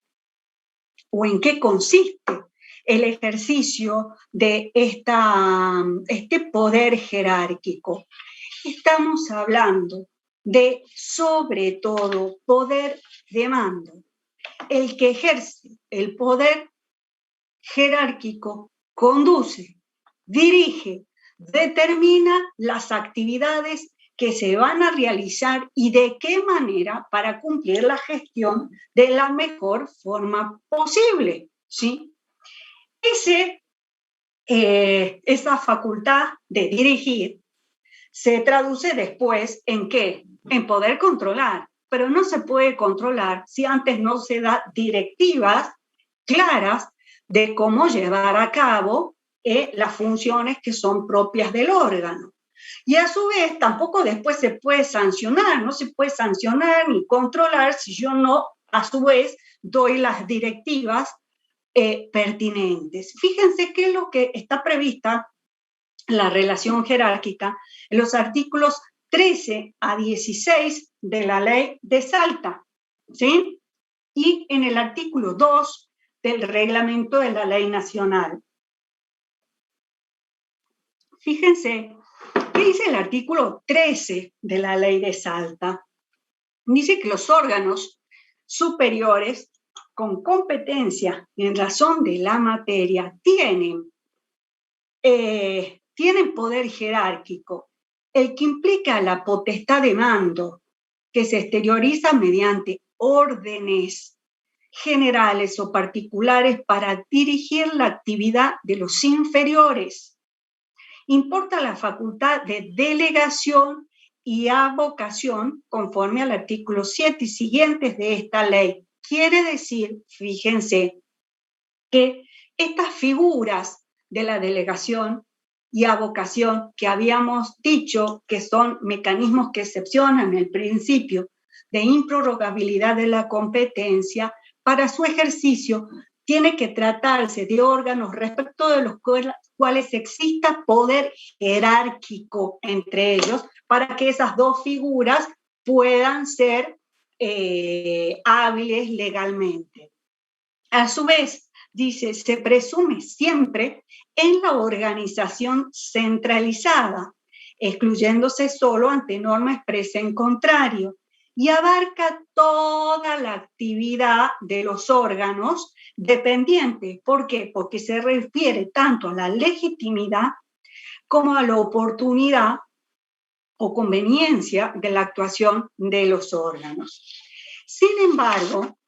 ¿O en qué consiste el ejercicio de este poder jerárquico? Estamos hablando de, sobre todo, poder de mando. El que ejerce el poder jerárquico conduce, dirige, determina las actividades que se van a realizar y de qué manera para cumplir la gestión de la mejor forma posible, ¿sí? Esa facultad de dirigir se traduce después en ¿qué? En poder controlar, pero no se puede controlar si antes no se da directivas claras de cómo llevar a cabo las funciones que son propias del órgano. Y a su vez tampoco después se puede sancionar, no se puede sancionar ni controlar si yo no, a su vez, doy las directivas pertinentes. Fíjense qué es lo que está prevista la relación jerárquica en los artículos 13 a 16 de la ley de Salta, ¿sí? Y en el artículo 2 del reglamento de la ley nacional. Fíjense, ¿qué dice el artículo 13 de la ley de Salta? Dice que los órganos superiores con competencia en razón de la materia tienen poder jerárquico, el que implica la potestad de mando, que se exterioriza mediante órdenes generales o particulares para dirigir la actividad de los inferiores. Importa la facultad de delegación y avocación conforme al artículo 7 y siguientes de esta ley. Quiere decir, fíjense, que estas figuras de la delegación y avocación que habíamos dicho que son mecanismos que excepcionan el principio de improrrogabilidad de la competencia, para su ejercicio tiene que tratarse de órganos respecto de los cuales exista poder jerárquico entre ellos para que esas dos figuras puedan ser hábiles legalmente. A su vez, dice, se presume siempre en la organización centralizada, excluyéndose solo ante norma expresa en contrario, y abarca toda la actividad de los órganos dependientes. ¿Por qué? Porque se refiere tanto a la legitimidad como a la oportunidad o conveniencia de la actuación de los órganos. Sin embargo,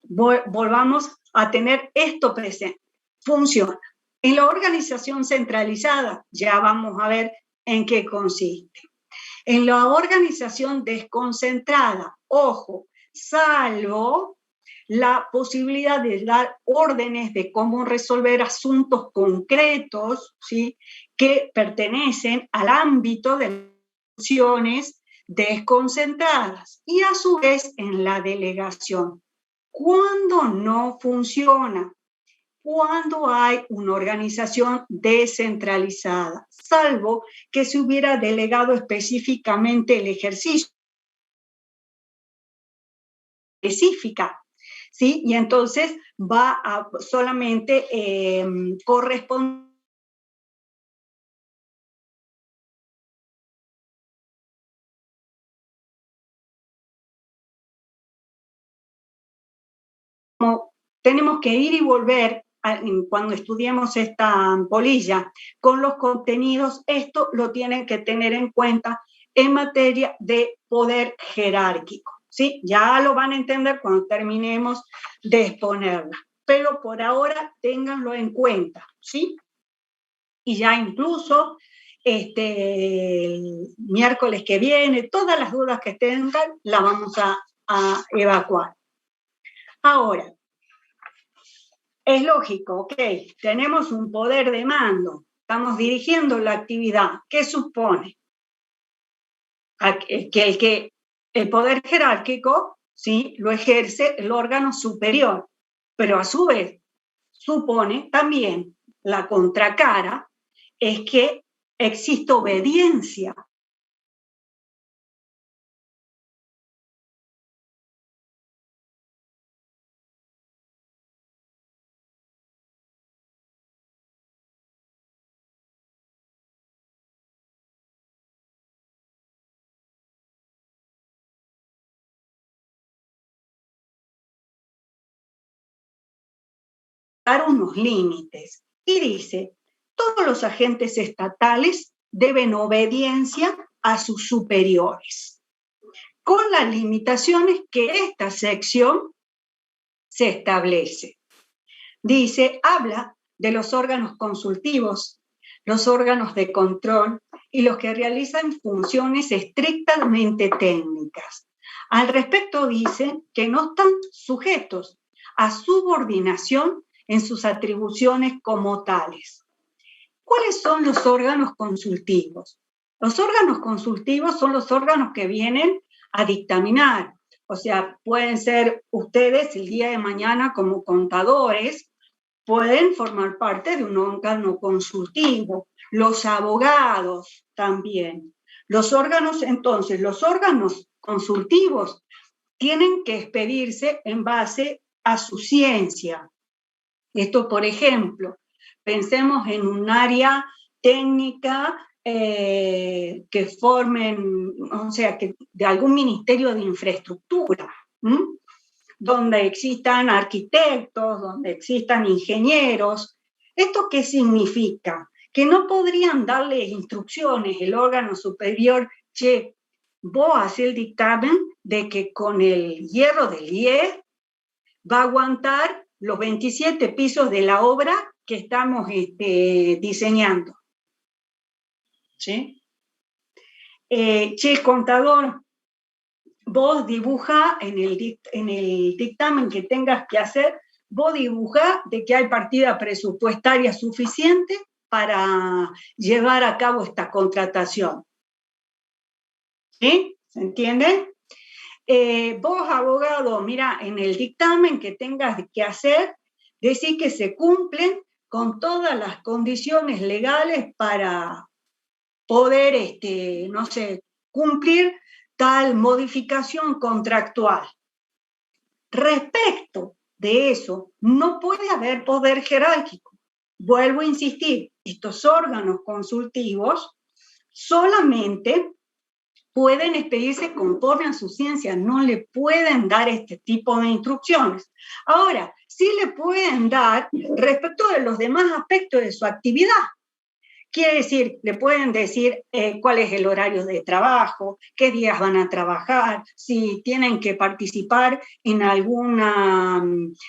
volvamos a tener esto presente. Funciona. En la organización centralizada, ya vamos a ver en qué consiste. En la organización desconcentrada, ojo, salvo la posibilidad de dar órdenes de cómo resolver asuntos concretos, ¿sí?, que pertenecen al ámbito de las funciones desconcentradas, y a su vez en la delegación. ¿Cuándo no funciona? Cuando hay una organización descentralizada, salvo que se hubiera delegado específicamente el ejercicio específica, ¿sí? Y entonces va a solamente corresponder como tenemos que ir y volver cuando estudiemos esta polilla con los contenidos. Esto lo tienen que tener en cuenta en materia de poder jerárquico, ¿sí? Ya lo van a entender cuando terminemos de exponerla, pero por ahora ténganlo en cuenta, ¿sí? Y ya incluso el miércoles que viene, todas las dudas que tengan las vamos a evacuar. Ahora, es lógico, ok, tenemos un poder de mando, estamos dirigiendo la actividad. ¿Qué supone? Que el poder jerárquico, ¿sí?, lo ejerce el órgano superior, pero a su vez supone también la contracara, es que existe obediencia respetar unos límites. Y dice, todos los agentes estatales deben obediencia a sus superiores, con las limitaciones que esta sección se establece. Dice, habla de los órganos consultivos, los órganos de control y los que realizan funciones estrictamente técnicas. Al respecto dice que no están sujetos a subordinación en sus atribuciones como tales. ¿Cuáles son los órganos consultivos? Los órganos consultivos son los órganos que vienen a dictaminar. O sea, pueden ser ustedes el día de mañana como contadores, pueden formar parte de un órgano consultivo. Los abogados también. Los órganos, entonces, los órganos consultivos tienen que expedirse en base a su ciencia. Esto, por ejemplo, pensemos en un área técnica que formen, o sea, que de algún ministerio de infraestructura, donde existan arquitectos, donde existan ingenieros. ¿Esto qué significa? Que no podrían darle instrucciones el órgano superior, che, vos hacés el dictamen de que con el hierro del IE va a aguantar los 27 pisos de la obra que estamos diseñando. ¿Sí? Che, contador, vos dibuja en el dictamen que tengas que hacer, vos dibuja de que hay partida presupuestaria suficiente para llevar a cabo esta contratación. ¿Sí? ¿Se entiende? Vos, abogado, mira, en el dictamen que tengas que hacer, decís que se cumplen con todas las condiciones legales para poder, no sé, cumplir tal modificación contractual. Respecto de eso, no puede haber poder jerárquico. Vuelvo a insistir, estos órganos consultivos solamente pueden expedirse conforme a su ciencia, no le pueden dar este tipo de instrucciones. Ahora, sí le pueden dar respecto de los demás aspectos de su actividad. Quiere decir, le pueden decir cuál es el horario de trabajo, qué días van a trabajar, si tienen que participar en alguna,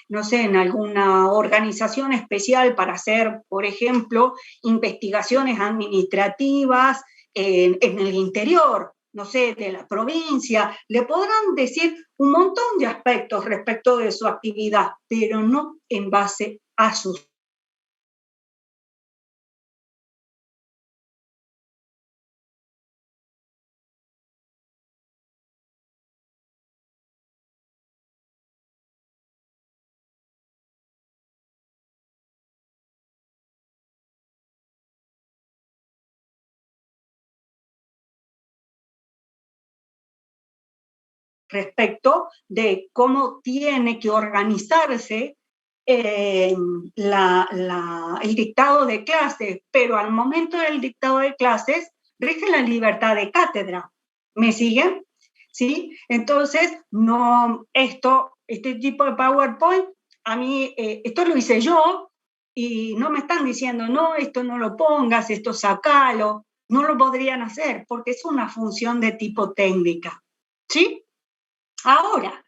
no sé, en alguna organización especial para hacer, por ejemplo, investigaciones administrativas en el interior, no sé, de la provincia. Le podrán decir un montón de aspectos respecto de su actividad, pero no en base a sus. Respecto de cómo tiene que organizarse el dictado de clases, pero al momento del dictado de clases rige la libertad de cátedra. ¿Me siguen? ¿Sí? Entonces, no, este tipo de PowerPoint, a mí, esto lo hice yo y no me están diciendo, no, esto no lo pongas, esto sacalo. No lo podrían hacer porque es una función de tipo técnica. ¿Sí? Ahora,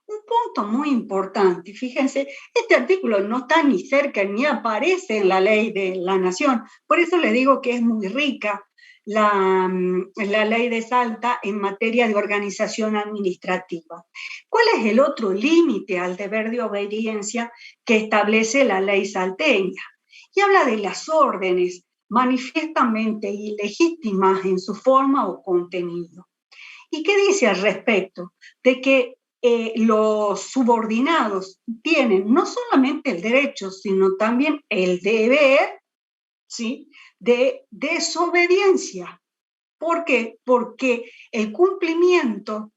un punto muy importante, fíjense, este artículo no está ni cerca ni aparece en la ley de la Nación, por eso les digo que es muy rica la ley de Salta en materia de organización administrativa. ¿Cuál es el otro límite al deber de obediencia que establece la ley salteña? Y habla de las órdenes manifiestamente ilegítimas en su forma o contenido. ¿Y qué dice al respecto? De que los subordinados tienen no solamente el derecho, sino también el deber, ¿sí?, de desobediencia. ¿Por qué? Porque el cumplimiento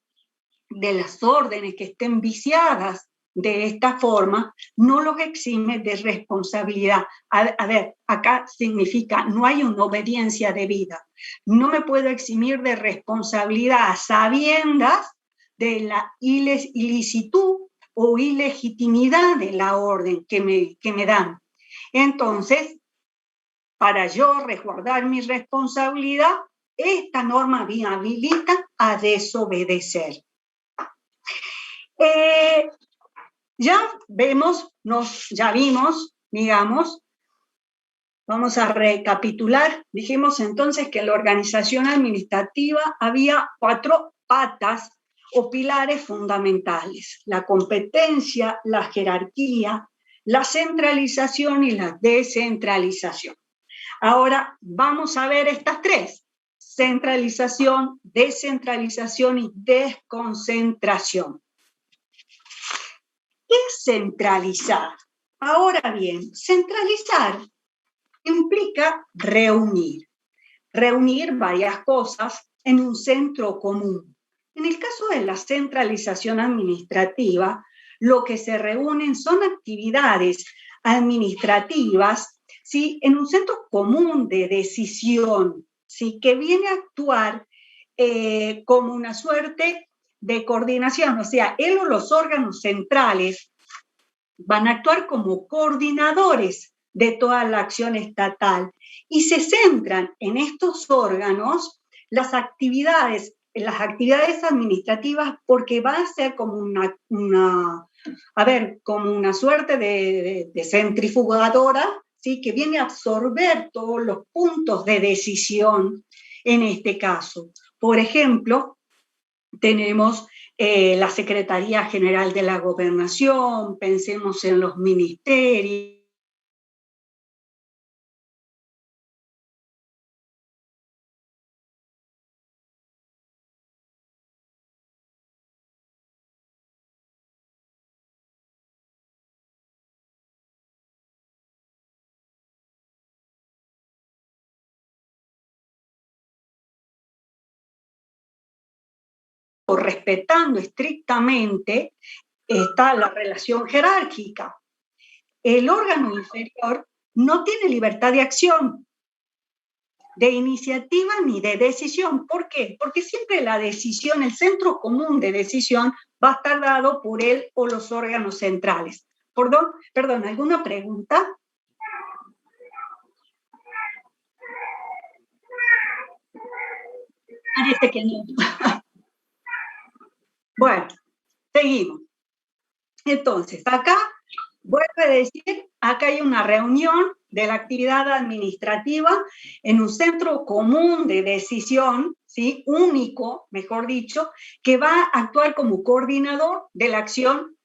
de las órdenes que estén viciadas de esta forma no los exime de responsabilidad. A ver, acá significa no hay una obediencia debida. No me puedo eximir de responsabilidad a sabiendas de la ilicitud o ilegitimidad de la orden que me dan. Entonces, para yo resguardar mi responsabilidad, esta norma me habilita a desobedecer. Ya vimos, digamos, vamos a recapitular. Dijimos entonces que en la organización administrativa había 4 patas o pilares fundamentales: la competencia, la jerarquía, la centralización y la descentralización. Ahora vamos a ver estas 3: centralización, descentralización y desconcentración. ¿Qué es centralizar? Ahora bien, centralizar implica reunir varias cosas en un centro común. En el caso de la centralización administrativa, lo que se reúnen son actividades administrativas, ¿sí?, en un centro común de decisión, ¿sí?, que viene a actuar como una suerte de coordinación. O sea, él o los órganos centrales van a actuar como coordinadores de toda la acción estatal y se centran en estos órganos las actividades administrativas, porque va a ser como como una suerte de centrifugadora, ¿sí?, que viene a absorber todos los puntos de decisión en este caso. Por ejemplo, tenemos la Secretaría General de la Gobernación, pensemos en los ministerios. Respetando estrictamente está la relación jerárquica. El órgano inferior no tiene libertad de acción, de iniciativa ni de decisión. ¿Por qué? Porque siempre la decisión, el centro común de decisión, va a estar dado por él o los órganos centrales. Perdón, ¿alguna pregunta? Parece que no. Bueno, seguimos. Entonces, acá, vuelvo a decir, acá hay una reunión de la actividad administrativa en un centro común de decisión, ¿sí?, único, mejor dicho, que va a actuar como coordinador de la acción.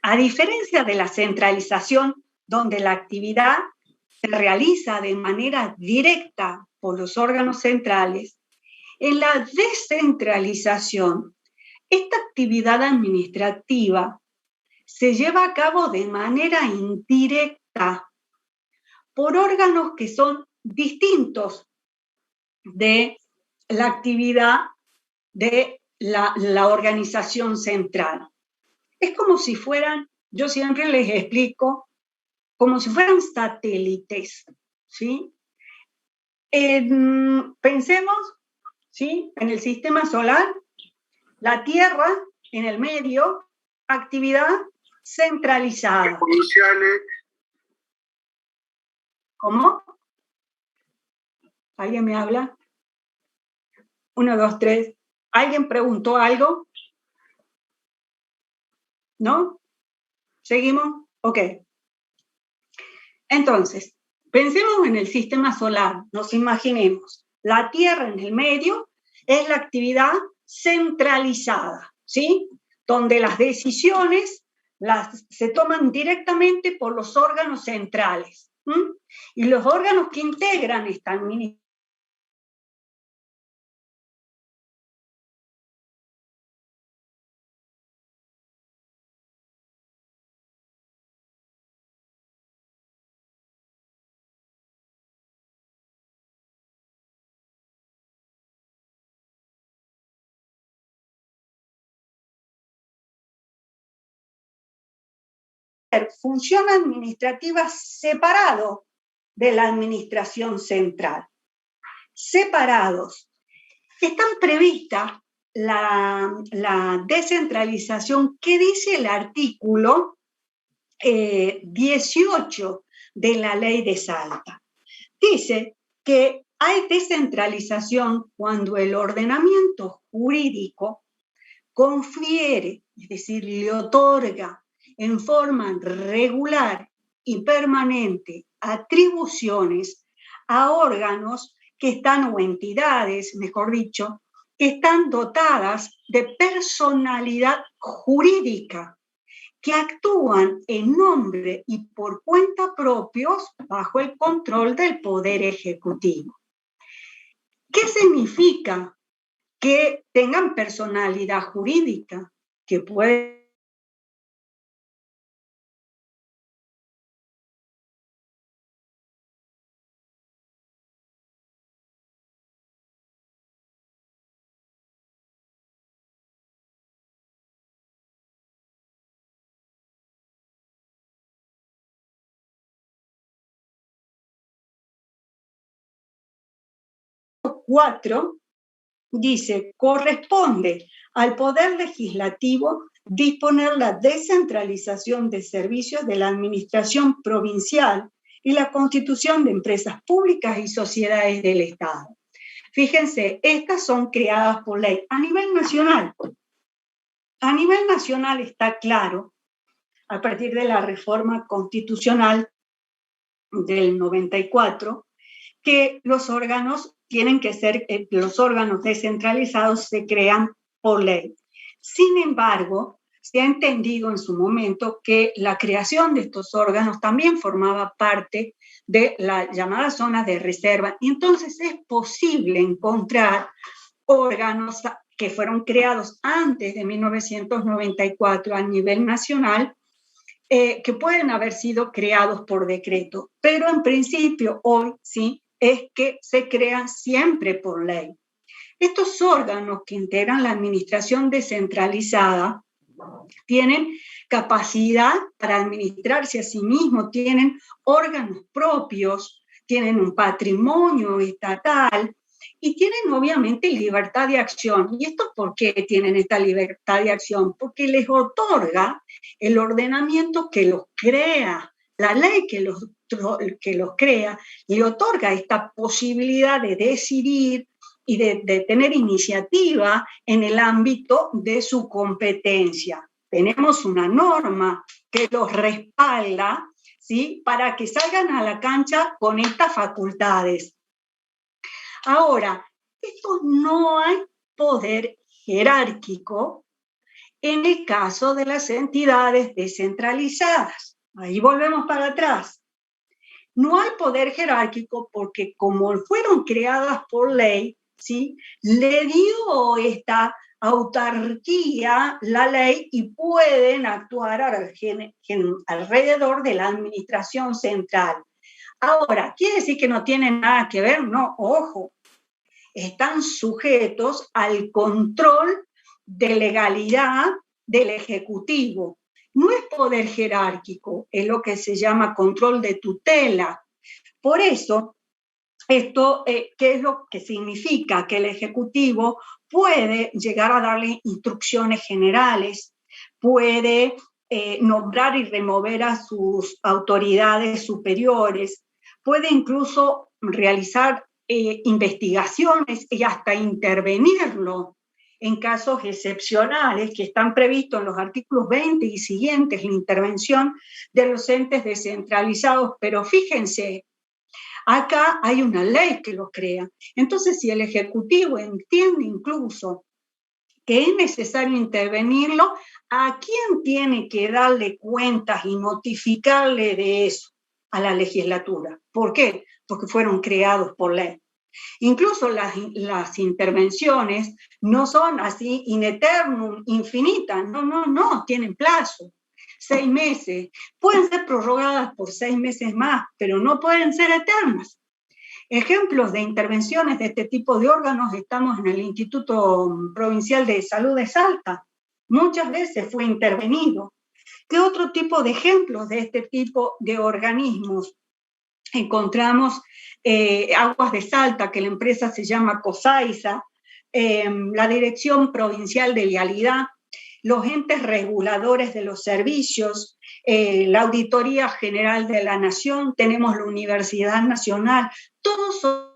A diferencia de la centralización, donde la actividad se realiza de manera directa por los órganos centrales, en la descentralización, esta actividad administrativa se lleva a cabo de manera indirecta por órganos que son distintos de la actividad de la organización central. Es como si fueran, yo siempre les explico, como si fueran satélites, ¿sí? Pensemos, ¿sí?, en el sistema solar, la Tierra en el medio, actividad centralizada. ¿Cómo? ¿Alguien me habla? 1, 2, 3. ¿Alguien preguntó algo? ¿No? ¿Seguimos? Ok. Entonces, pensemos en el sistema solar, nos imaginemos. La Tierra en el medio es la actividad centralizada, ¿sí?, donde las decisiones se toman directamente por los órganos centrales. Y los órganos que integran esta administración función administrativa separado de la administración central. Separados. Están previstas la descentralización que dice el artículo 18 de la ley de Salta. Dice que hay descentralización cuando el ordenamiento jurídico confiere, es decir, le otorga en forma regular y permanente atribuciones a órganos que están, o entidades, mejor dicho, que están dotadas de personalidad jurídica, que actúan en nombre y por cuenta propios bajo el control del Poder Ejecutivo. ¿Qué significa que tengan personalidad jurídica? Que puede dice, corresponde al Poder Legislativo disponer la descentralización de servicios de la administración provincial y la constitución de empresas públicas y sociedades del Estado. Fíjense, estas son creadas por ley a nivel nacional. A nivel nacional está claro, a partir de la reforma constitucional del 94, que los órganos tienen que ser, los órganos descentralizados se crean por ley. Sin embargo, se ha entendido en su momento que la creación de estos órganos también formaba parte de la llamada zona de reserva. Y entonces es posible encontrar órganos que fueron creados antes de 1994 a nivel nacional, que pueden haber sido creados por decreto, pero en principio hoy sí es que se crean siempre por ley. Estos órganos que integran la administración descentralizada tienen capacidad para administrarse a sí mismos, tienen órganos propios, tienen un patrimonio estatal y tienen obviamente libertad de acción. ¿Y esto por qué tienen esta libertad de acción? Porque les otorga el ordenamiento que los crea, la ley que los crea, le otorga esta posibilidad de decidir y de tener iniciativa en el ámbito de su competencia. Tenemos una norma que los respalda, ¿sí?, para que salgan a la cancha con estas facultades. Ahora, esto no hay poder jerárquico en el caso de las entidades descentralizadas. Ahí volvemos para atrás. No hay poder jerárquico porque como fueron creadas por ley, ¿sí?, le dio esta autarquía la ley y pueden actuar alrededor de la administración central. Ahora, ¿quiere decir que no tienen nada que ver? No, ojo, están sujetos al control de legalidad del Ejecutivo. No es poder jerárquico, es lo que se llama control de tutela. Por eso, esto, ¿qué es lo que significa? Que el Ejecutivo puede llegar a darle instrucciones generales, puede nombrar y remover a sus autoridades superiores, puede incluso realizar investigaciones y hasta intervenirlo en casos excepcionales que están previstos en los artículos 20 y siguientes, la intervención de los entes descentralizados. Pero fíjense, acá hay una ley que los crea. Entonces, si el Ejecutivo entiende incluso que es necesario intervenirlo, ¿a quién tiene que darle cuentas y notificarle de eso? A la legislatura. ¿Por qué? Porque fueron creados por ley. Incluso las intervenciones no son así in eternum, infinitas, no, tienen plazo, 6 meses, pueden ser prorrogadas por 6 meses más, pero no pueden ser eternas. Ejemplos de intervenciones de este tipo de órganos estamos en el Instituto Provincial de Salud de Salta. Muchas veces fue intervenido ¿Qué otro tipo de ejemplos de este tipo de organismos? Encontramos Aguas de Salta, que la empresa se llama COSAISA, la Dirección Provincial de Vialidad, los entes reguladores de los servicios, la Auditoría General de la Nación, tenemos la Universidad Nacional, todos son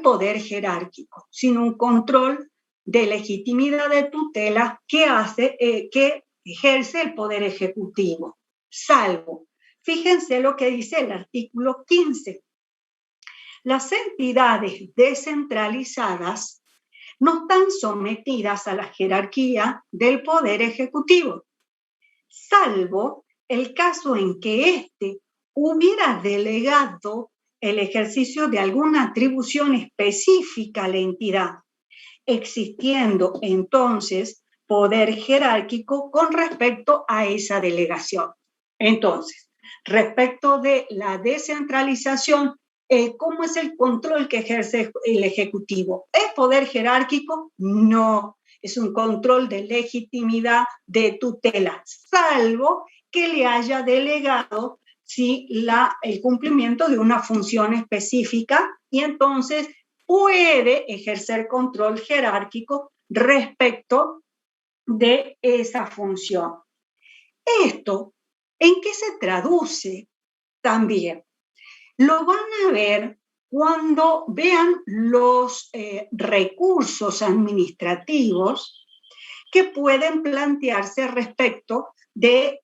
poder jerárquico, sino un control de legitimidad de tutela que ejerce el Poder Ejecutivo, salvo, fíjense lo que dice el artículo 15, las entidades descentralizadas no están sometidas a la jerarquía del Poder Ejecutivo, salvo el caso en que éste hubiera delegado el ejercicio de alguna atribución específica a la entidad, existiendo entonces poder jerárquico con respecto a esa delegación. Entonces, respecto de la descentralización, ¿cómo es el control que ejerce el Ejecutivo? ¿Es poder jerárquico? No, es un control de legitimidad de tutela, salvo que le haya delegado el cumplimiento de una función específica y entonces puede ejercer control jerárquico respecto de esa función. ¿Esto en qué se traduce también? Lo van a ver cuando vean los recursos administrativos que pueden plantearse respecto de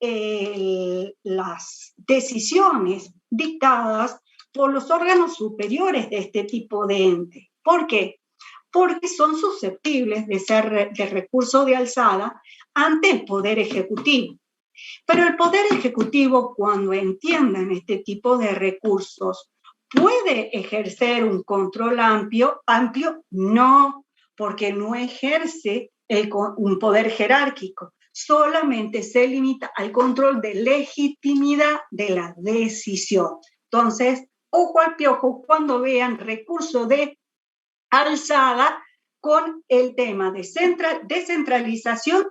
las decisiones dictadas por los órganos superiores de este tipo de ente. ¿Por qué? Porque son susceptibles de ser de recurso de alzada ante el Poder Ejecutivo. Pero el Poder Ejecutivo, cuando entiendan este tipo de recursos, ¿puede ejercer un control amplio? No, porque no ejerce un poder jerárquico, solamente se limita al control de legitimidad de la decisión. Entonces, ojo al piojo cuando vean recurso de alzada con el tema de descentralización.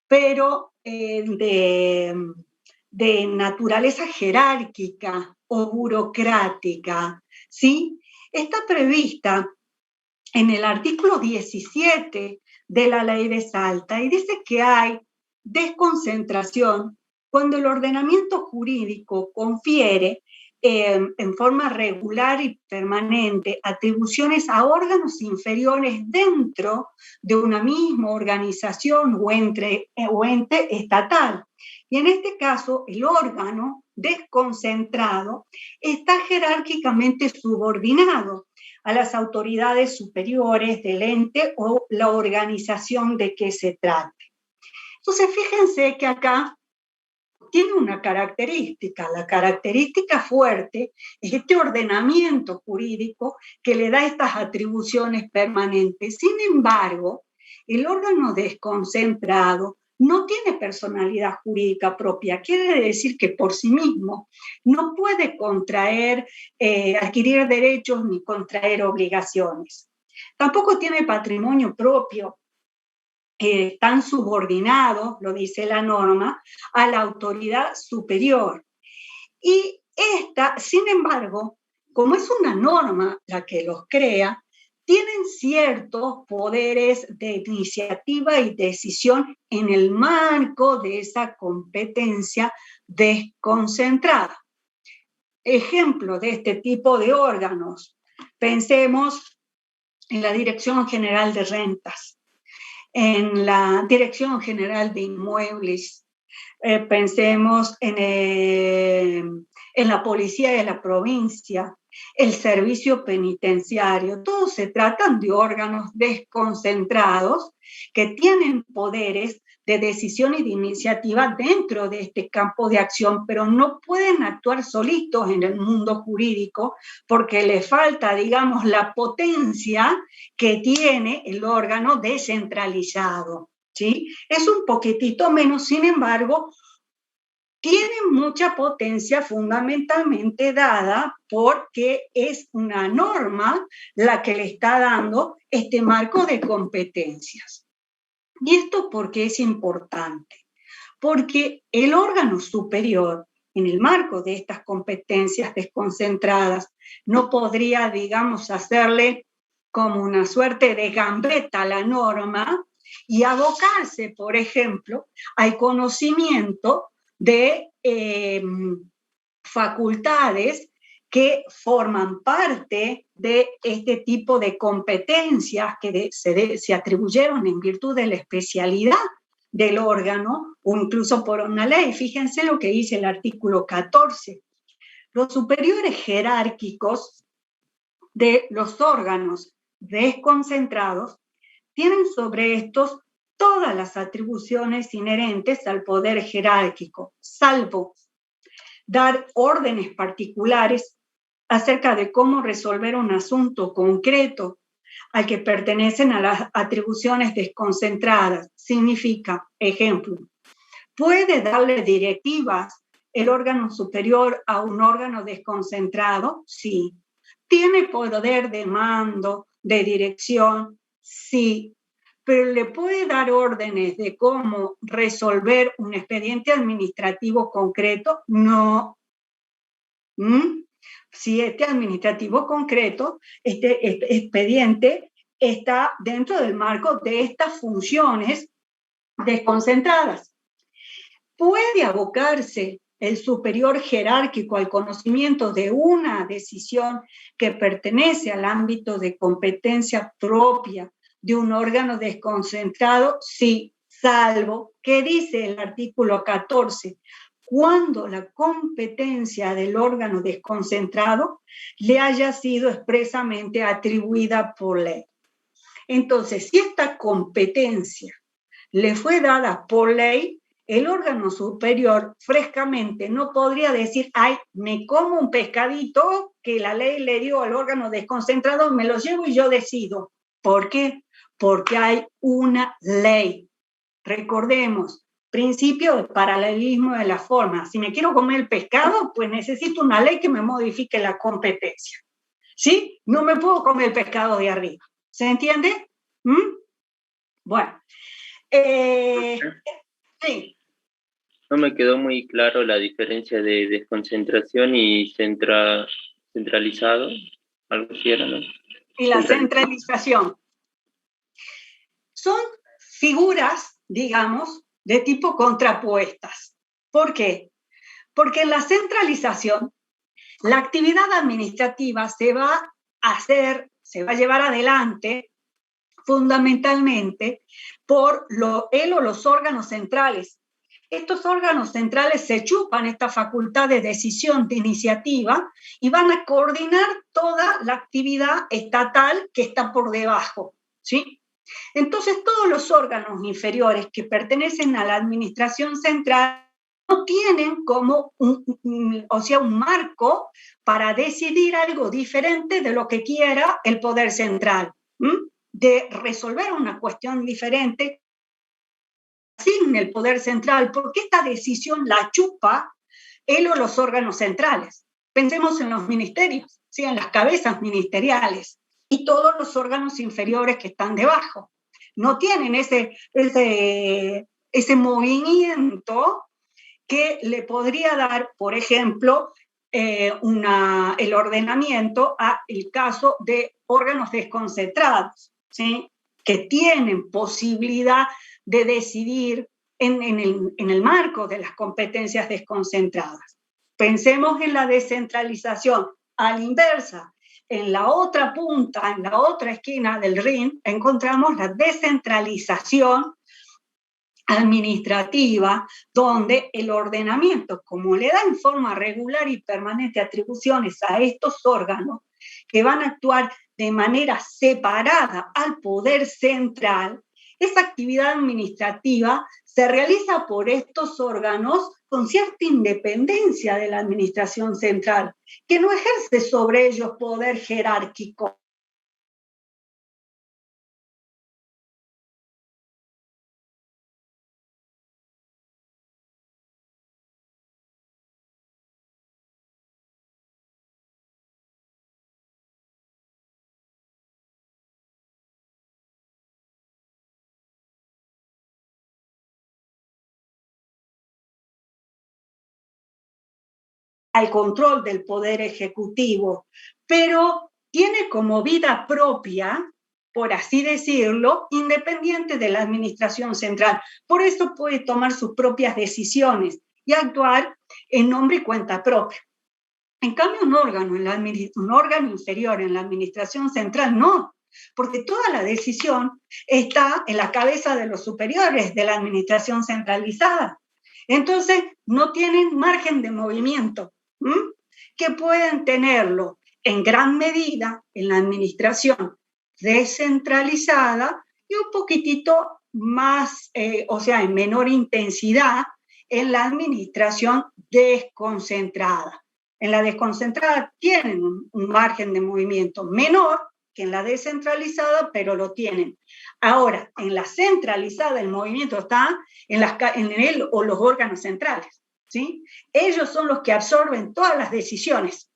Pero de naturaleza jerárquica o burocrática, ¿sí? Está prevista en el artículo 17 de la Ley de Salta y dice que hay desconcentración cuando el ordenamiento jurídico confiere en forma regular y permanente atribuciones a órganos inferiores dentro de una misma organización o ente estatal. Y en este caso, el órgano desconcentrado está jerárquicamente subordinado a las autoridades superiores del ente o la organización de que se trate. Entonces, fíjense que acá tiene una característica. La característica fuerte es este ordenamiento jurídico que le da estas atribuciones permanentes. Sin embargo, el órgano desconcentrado no tiene personalidad jurídica propia. Quiere decir que por sí mismo no puede adquirir derechos ni contraer obligaciones. Tampoco tiene patrimonio propio. Están subordinados, lo dice la norma, a la autoridad superior. Y esta, sin embargo, como es una norma la que los crea, tienen ciertos poderes de iniciativa y decisión en el marco de esa competencia desconcentrada. Ejemplo de este tipo de órganos, pensemos en la Dirección General de Rentas, en la Dirección General de Inmuebles, Pensemos en la policía de la provincia, el servicio penitenciario. Todos se tratan de órganos desconcentrados que tienen poderes de decisión y de iniciativa dentro de este campo de acción, pero no pueden actuar solitos en el mundo jurídico porque les falta, digamos, la potencia que tiene el órgano descentralizado, ¿sí? Es un poquitito menos, sin embargo, tiene mucha potencia fundamentalmente dada porque es una norma la que le está dando este marco de competencias. ¿Y esto por qué es importante? Porque el órgano superior, en el marco de estas competencias desconcentradas, no podría, digamos, hacerle como una suerte de gambeta a la norma y abocarse, por ejemplo, al conocimiento de facultades que forman parte de este tipo de competencias que se atribuyeron en virtud de la especialidad del órgano o incluso por una ley. Fíjense lo que dice el artículo 14. Los superiores jerárquicos de los órganos desconcentrados tienen sobre estos todas las atribuciones inherentes al poder jerárquico, salvo dar órdenes particulares acerca de cómo resolver un asunto concreto al que pertenecen a las atribuciones desconcentradas. Significa, ejemplo, ¿puede darle directivas el órgano superior a un órgano desconcentrado? Sí. ¿Tiene poder de mando, de dirección? Sí. Pero ¿le puede dar órdenes de cómo resolver un expediente administrativo concreto? No. Si este administrativo concreto, este expediente, está dentro del marco de estas funciones desconcentradas. ¿Puede abocarse el superior jerárquico al conocimiento de una decisión que pertenece al ámbito de competencia propia de un órgano desconcentrado? Sí, salvo, ¿qué dice el artículo 14? Cuando la competencia del órgano desconcentrado le haya sido expresamente atribuida por ley. Entonces, si esta competencia le fue dada por ley, el órgano superior frescamente no podría decir, ay, me como un pescadito que la ley le dio al órgano desconcentrado, me lo llevo y yo decido. ¿Por qué? Porque hay una ley. Recordemos, principio de paralelismo de la forma. Si me quiero comer el pescado, pues necesito una ley que me modifique la competencia. ¿Sí? No me puedo comer el pescado de arriba. ¿Se entiende? Bueno. Sí. No me quedó muy claro la diferencia de desconcentración y centralizado. Algo así era, ¿no? Y la centralización. Son figuras, digamos, de tipo contrapuestas. ¿Por qué? Porque en la centralización, la actividad administrativa se va a llevar adelante fundamentalmente por él o los órganos centrales. Estos órganos centrales se chupan esta facultad de decisión, de iniciativa, y van a coordinar toda la actividad estatal que está por debajo, ¿sí? Entonces, todos los órganos inferiores que pertenecen a la administración central no tienen como un marco para decidir algo diferente de lo que quiera el poder central, de resolver una cuestión diferente, asigne el poder central, porque esta decisión la chupa él o los órganos centrales. Pensemos en los ministerios, ¿sí? En las cabezas ministeriales y todos los órganos inferiores que están debajo. No tienen ese movimiento que le podría dar, por ejemplo, el ordenamiento al caso de órganos desconcentrados, ¿sí? Que tienen posibilidad de decidir en el marco de las competencias desconcentradas. Pensemos en la descentralización a la inversa. En la otra punta, en la otra esquina del ring, encontramos la descentralización administrativa, donde el ordenamiento, como le da en forma regular y permanente atribuciones a estos órganos, que van a actuar de manera separada al poder central, esa actividad administrativa se realiza por estos órganos con cierta independencia de la administración central, que no ejerce sobre ellos poder jerárquico. Al control del poder ejecutivo, pero tiene como vida propia, por así decirlo, independiente de la administración central. Por eso puede tomar sus propias decisiones y actuar en nombre y cuenta propia. En cambio, un órgano inferior en la administración central no, porque toda la decisión está en la cabeza de los superiores de la administración centralizada. Entonces, no tienen margen de movimiento, que pueden tenerlo en gran medida en la administración descentralizada y un poquitito más, o sea, en menor intensidad en la administración desconcentrada. En la desconcentrada tienen un margen de movimiento menor que en la descentralizada, pero lo tienen. Ahora, en la centralizada el movimiento está en él o los órganos centrales, ¿sí? Ellos son los que absorben todas las decisiones.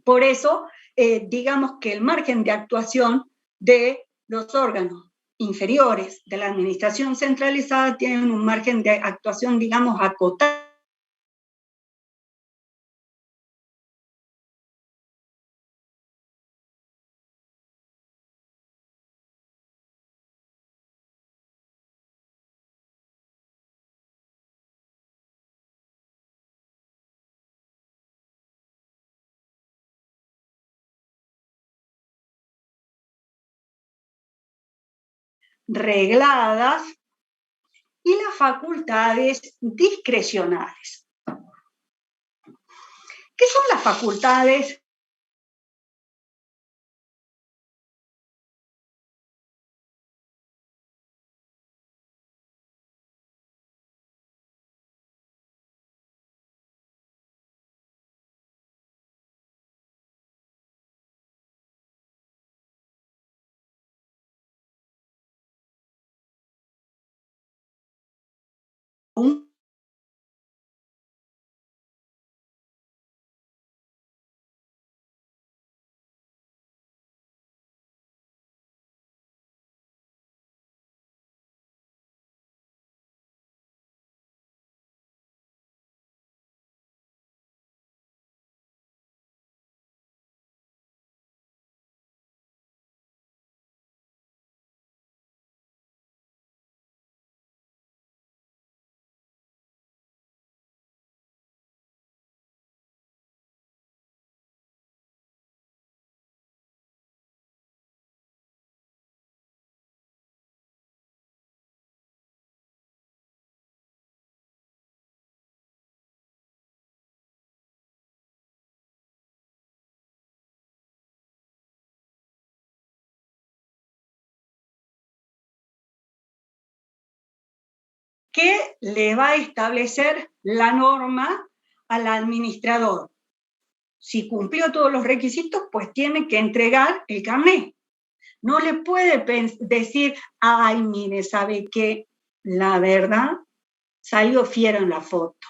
Por eso, digamos que el margen de actuación de los órganos inferiores de la administración centralizada tienen un margen de actuación, digamos, acotado. Regladas y las facultades discrecionales. ¿Qué son las facultades? Que le va a establecer la norma al administrador. Si cumplió todos los requisitos, pues tiene que entregar el carnet. No le puede decir, ay, mire, ¿sabe qué? La verdad, salió fiera en la foto.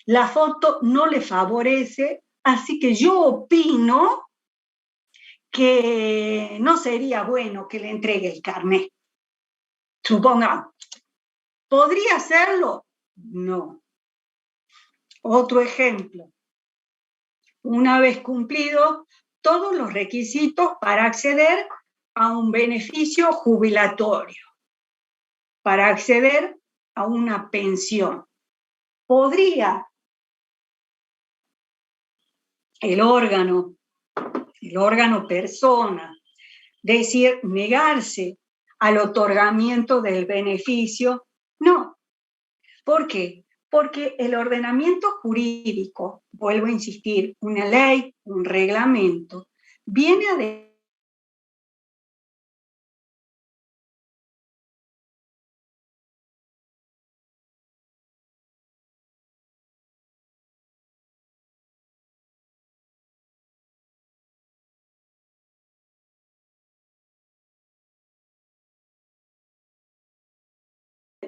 La foto no le favorece, así que yo opino que no sería bueno que le entregue el carnet. Supongamos. ¿Podría hacerlo? No. Otro ejemplo. Una vez cumplidos todos los requisitos para acceder a un beneficio jubilatorio, para acceder a una pensión, ¿podría el órgano persona, decir, negarse al otorgamiento del beneficio ¿Por qué? Porque el ordenamiento jurídico, vuelvo a insistir, una ley, un reglamento, viene a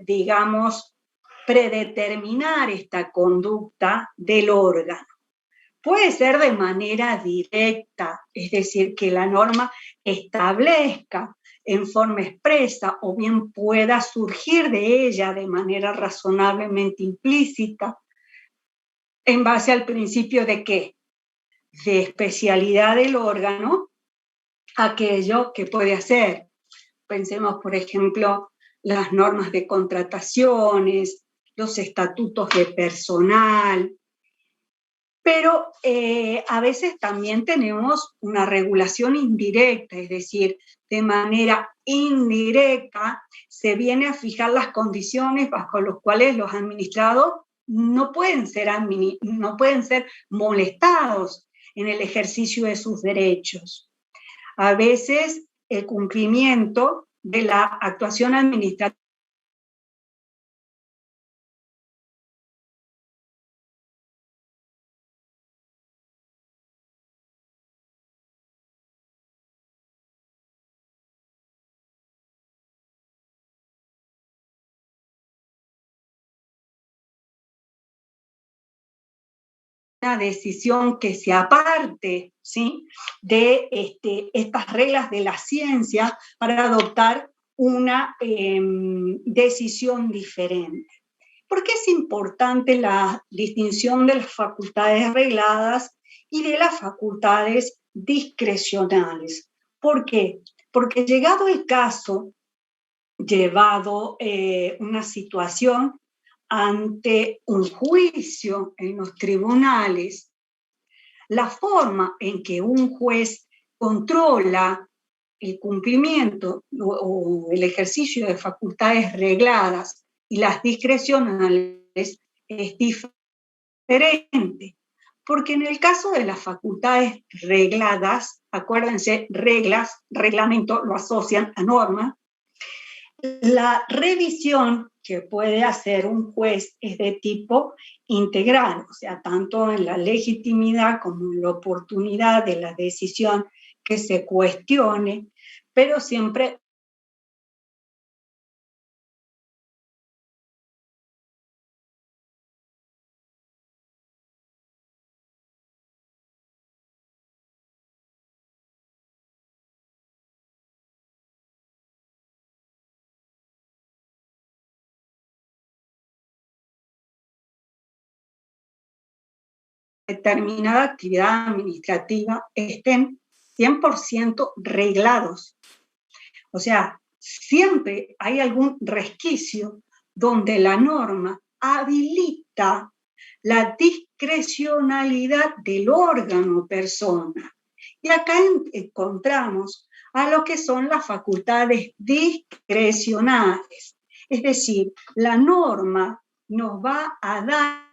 digamos, predeterminar esta conducta del órgano. Puede ser de manera directa, es decir, que la norma establezca en forma expresa o bien pueda surgir de ella de manera razonablemente implícita, en base al principio de ¿qué? De especialidad del órgano, aquello que puede hacer. Pensemos, por ejemplo, las normas de contrataciones, los estatutos de personal, pero a veces también tenemos una regulación indirecta, es decir, de manera indirecta se viene a fijar las condiciones bajo las cuales los administrados no pueden ser molestados en el ejercicio de sus derechos. A veces el cumplimiento de la actuación administrativa una decisión que se aparte, ¿sí?, de estas reglas de la ciencia para adoptar una decisión diferente. ¿Por qué es importante la distinción de las facultades regladas y de las facultades discrecionales? ¿Por qué? Porque llegado el caso, llevado una situación ante un juicio en los tribunales, la forma en que un juez controla el cumplimiento o el ejercicio de facultades regladas y las discrecionales es diferente. Porque en el caso de las facultades regladas, acuérdense, reglas, reglamento, lo asocian a norma, la revisión que puede hacer un juez es de tipo integral, o sea, tanto en la legitimidad como en la oportunidad de la decisión que se cuestione, pero siempre determinada actividad administrativa estén 100% reglados. O sea, siempre hay algún resquicio donde la norma habilita la discrecionalidad del órgano persona. Y acá encontramos a lo que son las facultades discrecionales. Es decir, la norma nos va a dar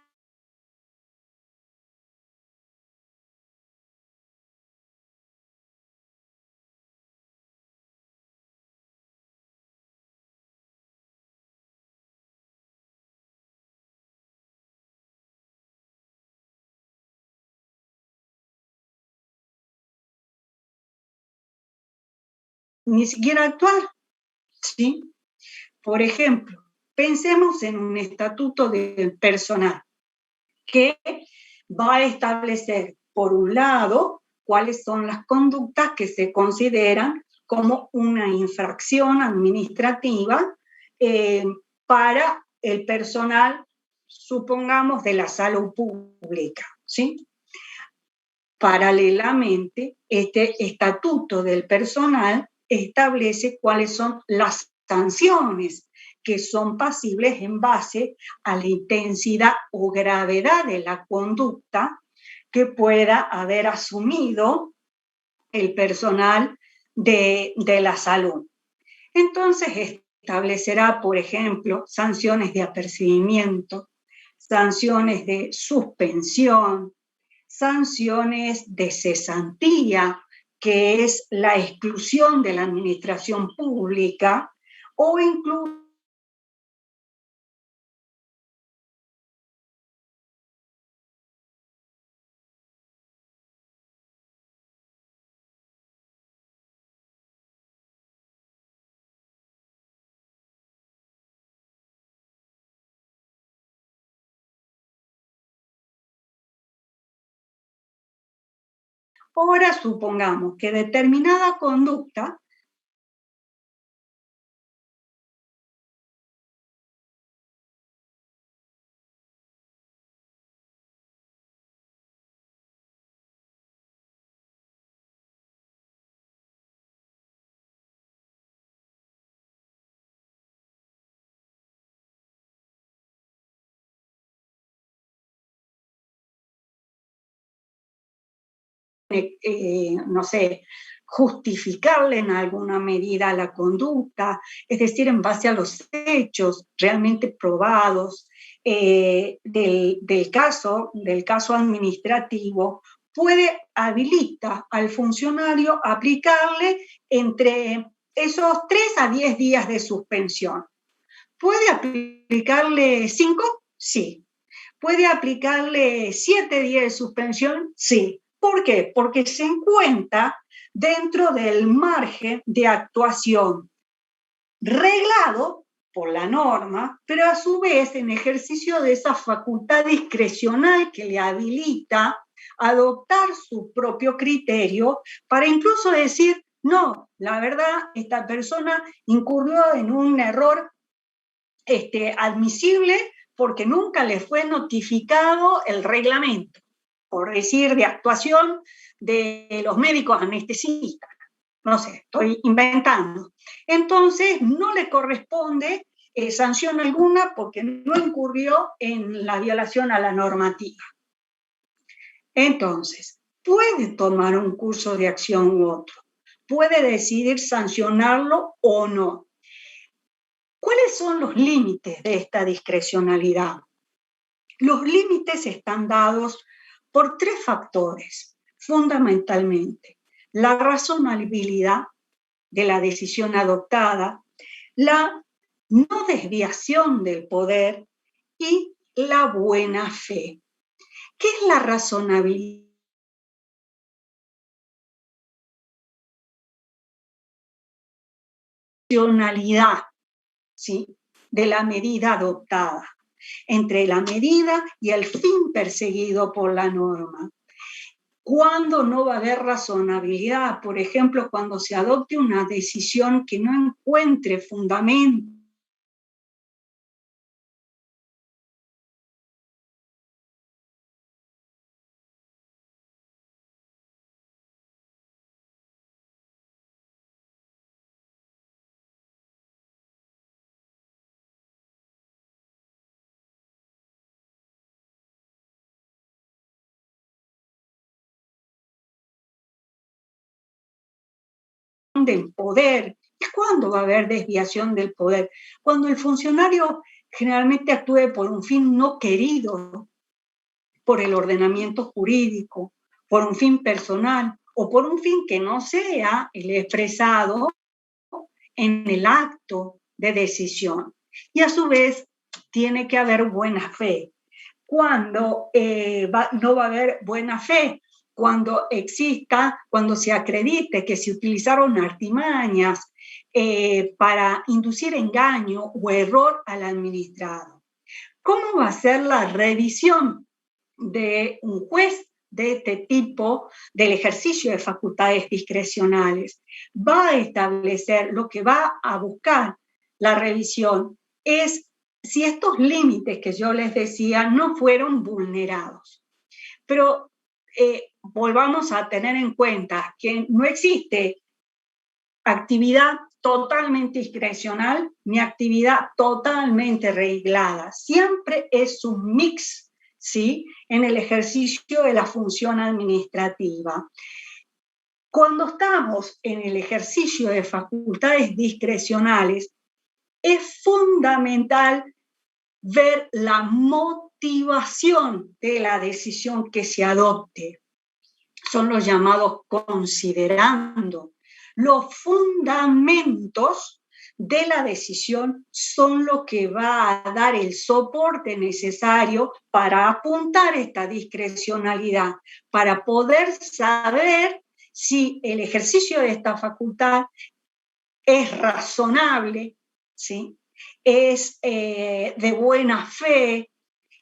ni siquiera actuar, ¿sí? Por ejemplo, pensemos en un estatuto del personal que va a establecer, por un lado, cuáles son las conductas que se consideran como una infracción administrativa para el personal, supongamos, de la salud pública, ¿sí? Paralelamente, este estatuto del personal establece cuáles son las sanciones que son pasibles en base a la intensidad o gravedad de la conducta que pueda haber asumido el personal de la salud. Entonces, establecerá, por ejemplo, sanciones de apercibimiento, sanciones de suspensión, sanciones de cesantía, que es la exclusión de la administración pública, o incluso ahora supongamos que determinada conducta no sé, justificarle en alguna medida la conducta, es decir, en base a los hechos realmente probados del caso administrativo, habilita al funcionario aplicarle entre esos 3 a 10 días de suspensión. ¿Puede aplicarle 5? Sí. ¿Puede aplicarle 7 días de suspensión? Sí. ¿Por qué? Porque se encuentra dentro del margen de actuación reglado por la norma, pero a su vez en ejercicio de esa facultad discrecional que le habilita adoptar su propio criterio para incluso decir, no, la verdad, esta persona incurrió en un error admisible porque nunca le fue notificado el reglamento, por decir, de actuación de los médicos anestesistas. No sé, estoy inventando. Entonces, no le corresponde sanción alguna porque no incurrió en la violación a la normativa. Entonces, puede tomar un curso de acción u otro, puede decidir sancionarlo o no. ¿Cuáles son los límites de esta discrecionalidad? Los límites están dados por 3 factores, fundamentalmente. La razonabilidad de la decisión adoptada, la no desviación del poder y la buena fe. ¿Qué es la razonabilidad? ¿Sí? De la medida adoptada, entre la medida y el fin perseguido por la norma. ¿Cuándo no va a haber razonabilidad? Por ejemplo, cuando se adopte una decisión que no encuentre fundamento del poder. ¿Y cuándo va a haber desviación del poder? Cuando el funcionario generalmente actúe por un fin no querido por el ordenamiento jurídico, por un fin personal o por un fin que no sea el expresado en el acto de decisión. Y a su vez tiene que haber buena fe. Cuando no va a haber buena fe, cuando se acredite que se utilizaron artimañas para inducir engaño o error al administrado. ¿Cómo va a ser la revisión de un juez de este tipo del ejercicio de facultades discrecionales? Va a establecer, lo que va a buscar la revisión es si estos límites que yo les decía no fueron vulnerados. Pero volvamos a tener en cuenta que no existe actividad totalmente discrecional ni actividad totalmente reglada. Siempre es un mix, ¿sí?, en el ejercicio de la función administrativa. Cuando estamos en el ejercicio de facultades discrecionales, es fundamental ver la motivación de la decisión que se adopte. Son los llamados considerando. Los fundamentos de la decisión son lo que va a dar el soporte necesario para apuntar esta discrecionalidad, para poder saber si el ejercicio de esta facultad es razonable, ¿sí? Es de buena fe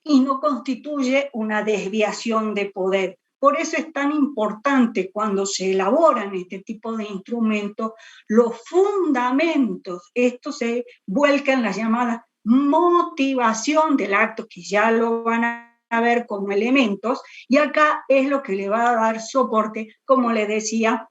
y no constituye una desviación de poder. Por eso es tan importante cuando se elaboran este tipo de instrumentos, los fundamentos, esto se vuelca en la llamada motivación del acto, que ya lo van a ver como elementos, y acá es lo que le va a dar soporte, como le decía,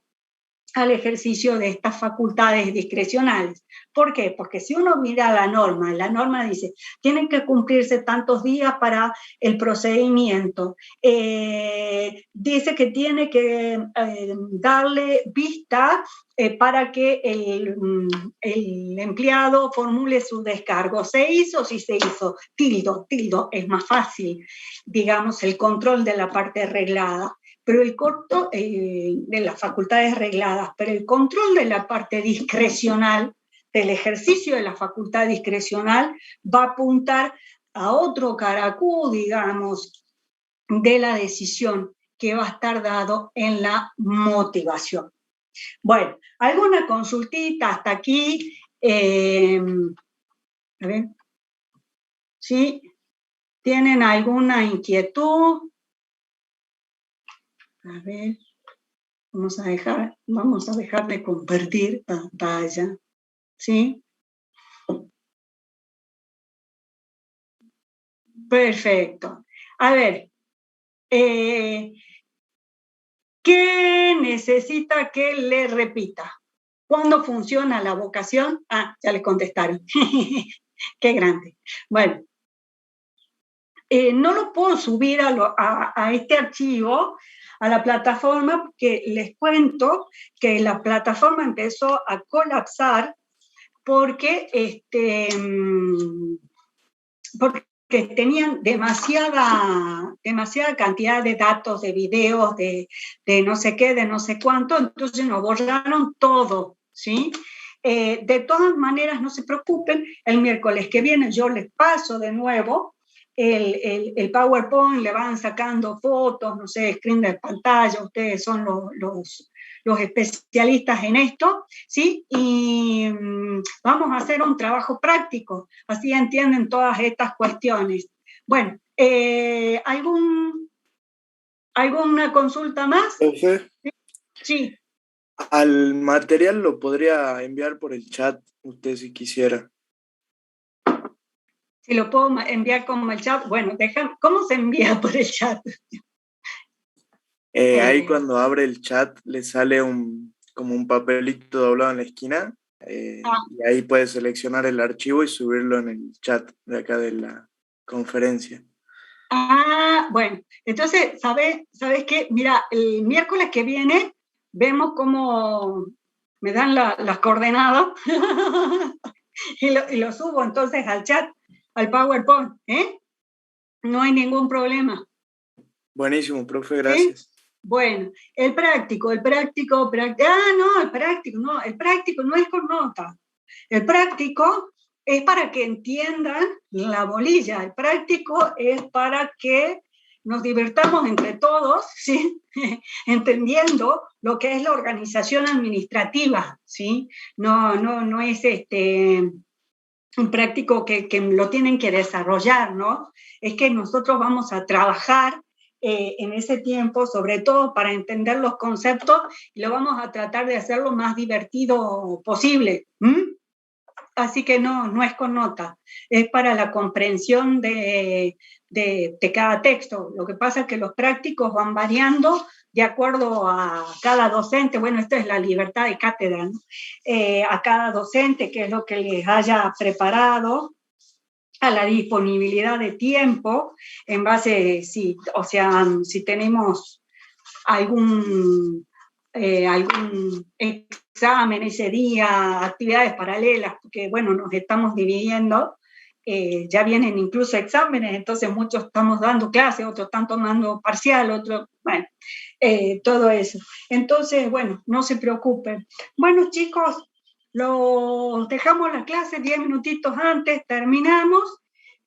al ejercicio de estas facultades discrecionales. ¿Por qué? Porque si uno mira la norma dice, tienen que cumplirse tantos días para el procedimiento, dice que tiene que darle vista para que el empleado formule su descargo. ¿Se hizo? Sí se hizo. Tildo, es más fácil, digamos, el control de la parte arreglada. Pero el corto de las facultades regladas, pero el control de la parte discrecional, del ejercicio de la facultad discrecional, va a apuntar a otro caracú, digamos, de la decisión que va a estar dado en la motivación. Bueno, alguna consultita hasta aquí. A ver, ¿sí? ¿Tienen alguna inquietud? A ver, vamos a dejar de compartir pantalla, ¿sí? Perfecto. A ver, ¿qué necesita que le repita? ¿Cuándo funciona la vocación? Ah, ya le contestaron. Qué grande. Bueno, no lo puedo subir a este archivo, a la plataforma, porque les cuento que la plataforma empezó a colapsar porque tenían demasiada cantidad de datos, de videos, de no sé qué, de no sé cuánto, entonces nos borraron todo, ¿sí? De todas maneras, no se preocupen, el miércoles que viene yo les paso de nuevo el PowerPoint, le van sacando fotos, no sé, screen de pantalla, ustedes son los especialistas en esto, ¿sí? Y vamos a hacer un trabajo práctico, así entienden todas estas cuestiones. Bueno, ¿alguna consulta más? Profe, Sí. al material lo podría enviar por el chat, usted si quisiera. Si lo puedo enviar como el chat, bueno, ¿cómo se envía por el chat? Ahí cuando abre el chat le sale como un papelito doblado en la esquina y ahí puede seleccionar el archivo y subirlo en el chat de acá de la conferencia. Ah, bueno, entonces, ¿sabes qué? Mira, el miércoles que viene vemos cómo me dan las coordenadas y lo subo entonces al chat, al PowerPoint, ¿eh? No hay ningún problema. Buenísimo, profe, gracias. ¿Sí? Bueno, el práctico, el práctico no es con nota. El práctico es para que entiendan la bolilla, el práctico es para que nos divertamos entre todos, ¿sí? Entendiendo lo que es la organización administrativa, ¿sí? No es un práctico que lo tienen que desarrollar, ¿no? Es que nosotros vamos a trabajar en ese tiempo, sobre todo para entender los conceptos, y lo vamos a tratar de hacer lo más divertido posible. Así que no es con nota, es para la comprensión de cada texto. Lo que pasa es que los prácticos van variando de acuerdo a cada docente. Bueno, esto es la libertad de cátedra, ¿no? A cada docente, que es lo que les haya preparado, a la disponibilidad de tiempo, en base, si tenemos algún algún examen ese día, actividades paralelas, porque bueno, nos estamos dividiendo, ya vienen incluso exámenes, entonces muchos estamos dando clases, otros están tomando parcial, otros, bueno, todo eso. Entonces, bueno, no se preocupen. Bueno, chicos, los dejamos la clase 10 minutitos antes, terminamos,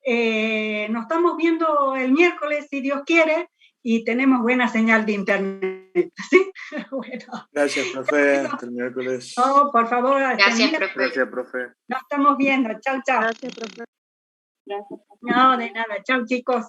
nos estamos viendo el miércoles, si Dios quiere, y tenemos buena señal de internet, ¿sí? Bueno. Gracias, profe. Hasta el miércoles. No, por favor. Gracias, profe. Gracias, profe. Nos estamos viendo. Chau, chau. Gracias, profe. Gracias. No, de nada. Chau, chicos.